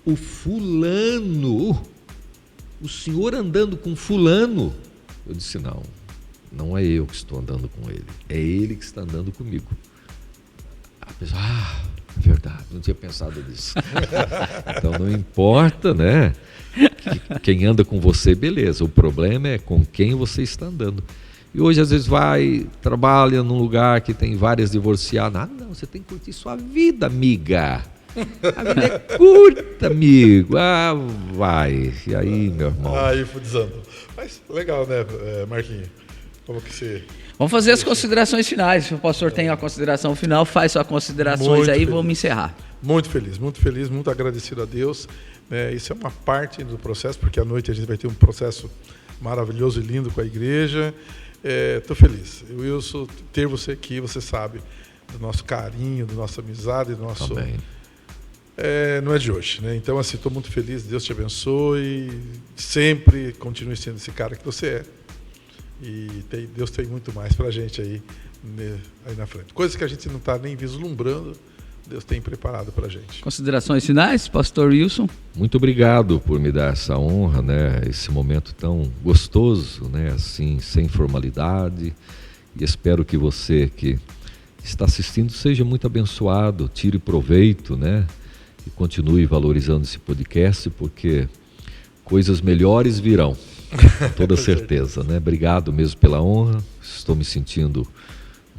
O fulano, o senhor andando com fulano? Eu disse, não é eu que estou andando com ele, é ele que está andando comigo. A pessoa, é verdade, não tinha pensado nisso. Então não importa, né? Quem anda com você, beleza. O problema é com quem você está andando. E hoje às vezes trabalha num lugar que tem várias divorciadas. Não, você tem que curtir sua vida, amiga. A vida é curta, amigo. Vai. E aí, meu irmão? Aí, fudizando. Mas legal, né, Marquinhos? Como que você... Vamos fazer as considerações finais. Se o pastor tem a consideração final, faz suas considerações muito aí e vamos encerrar. Muito feliz, muito agradecido a Deus. Isso é uma parte do processo, porque à noite a gente vai ter um processo maravilhoso e lindo com a igreja. Estou feliz. Wilson, ter você aqui, você sabe do nosso carinho, da nossa amizade, do nosso... Também. Não é de hoje, né? Então, assim, estou muito feliz. Deus te abençoe. Sempre continue sendo esse cara que você é. E Deus tem muito mais para a gente aí na frente. Coisas que a gente não está nem vislumbrando, Deus tem preparado para a gente. Considerações finais, pastor Wilson? Muito obrigado por me dar essa honra, né? Esse momento tão gostoso, né? Assim, sem formalidade. E espero que você que está assistindo seja muito abençoado, tire proveito, né? E continue valorizando esse podcast, porque coisas melhores virão. Com toda certeza, né? Obrigado mesmo pela honra. Estou me sentindo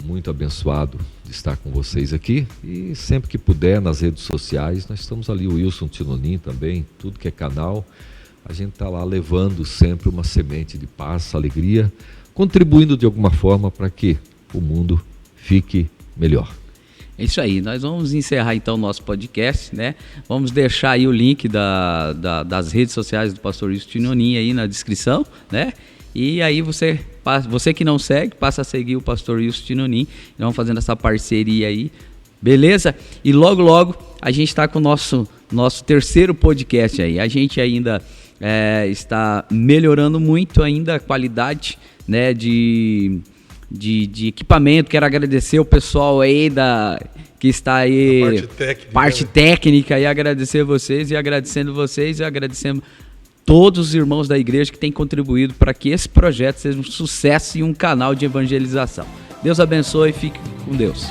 muito abençoado de estar com vocês aqui. E sempre que puder, nas redes sociais, nós estamos ali, o Wilson Tinonim também, tudo que é canal. A gente está lá levando sempre uma semente de paz, alegria, contribuindo de alguma forma para que o mundo fique melhor. É isso aí, nós vamos encerrar então o nosso podcast, né? Vamos deixar aí o link das redes sociais do pastor Wilson Tinonim aí na descrição, né? E aí você que não segue, passa a seguir o pastor Wilson Tinonim. Vamos fazendo essa parceria aí, beleza? E logo a gente está com o nosso terceiro podcast aí. A gente ainda está melhorando muito ainda a qualidade, né, de equipamento. Quero agradecer o pessoal aí que está aí, parte técnica, e agradecer vocês, e agradecendo todos os irmãos da igreja que têm contribuído para que esse projeto seja um sucesso e um canal de evangelização. Deus abençoe e fique com Deus.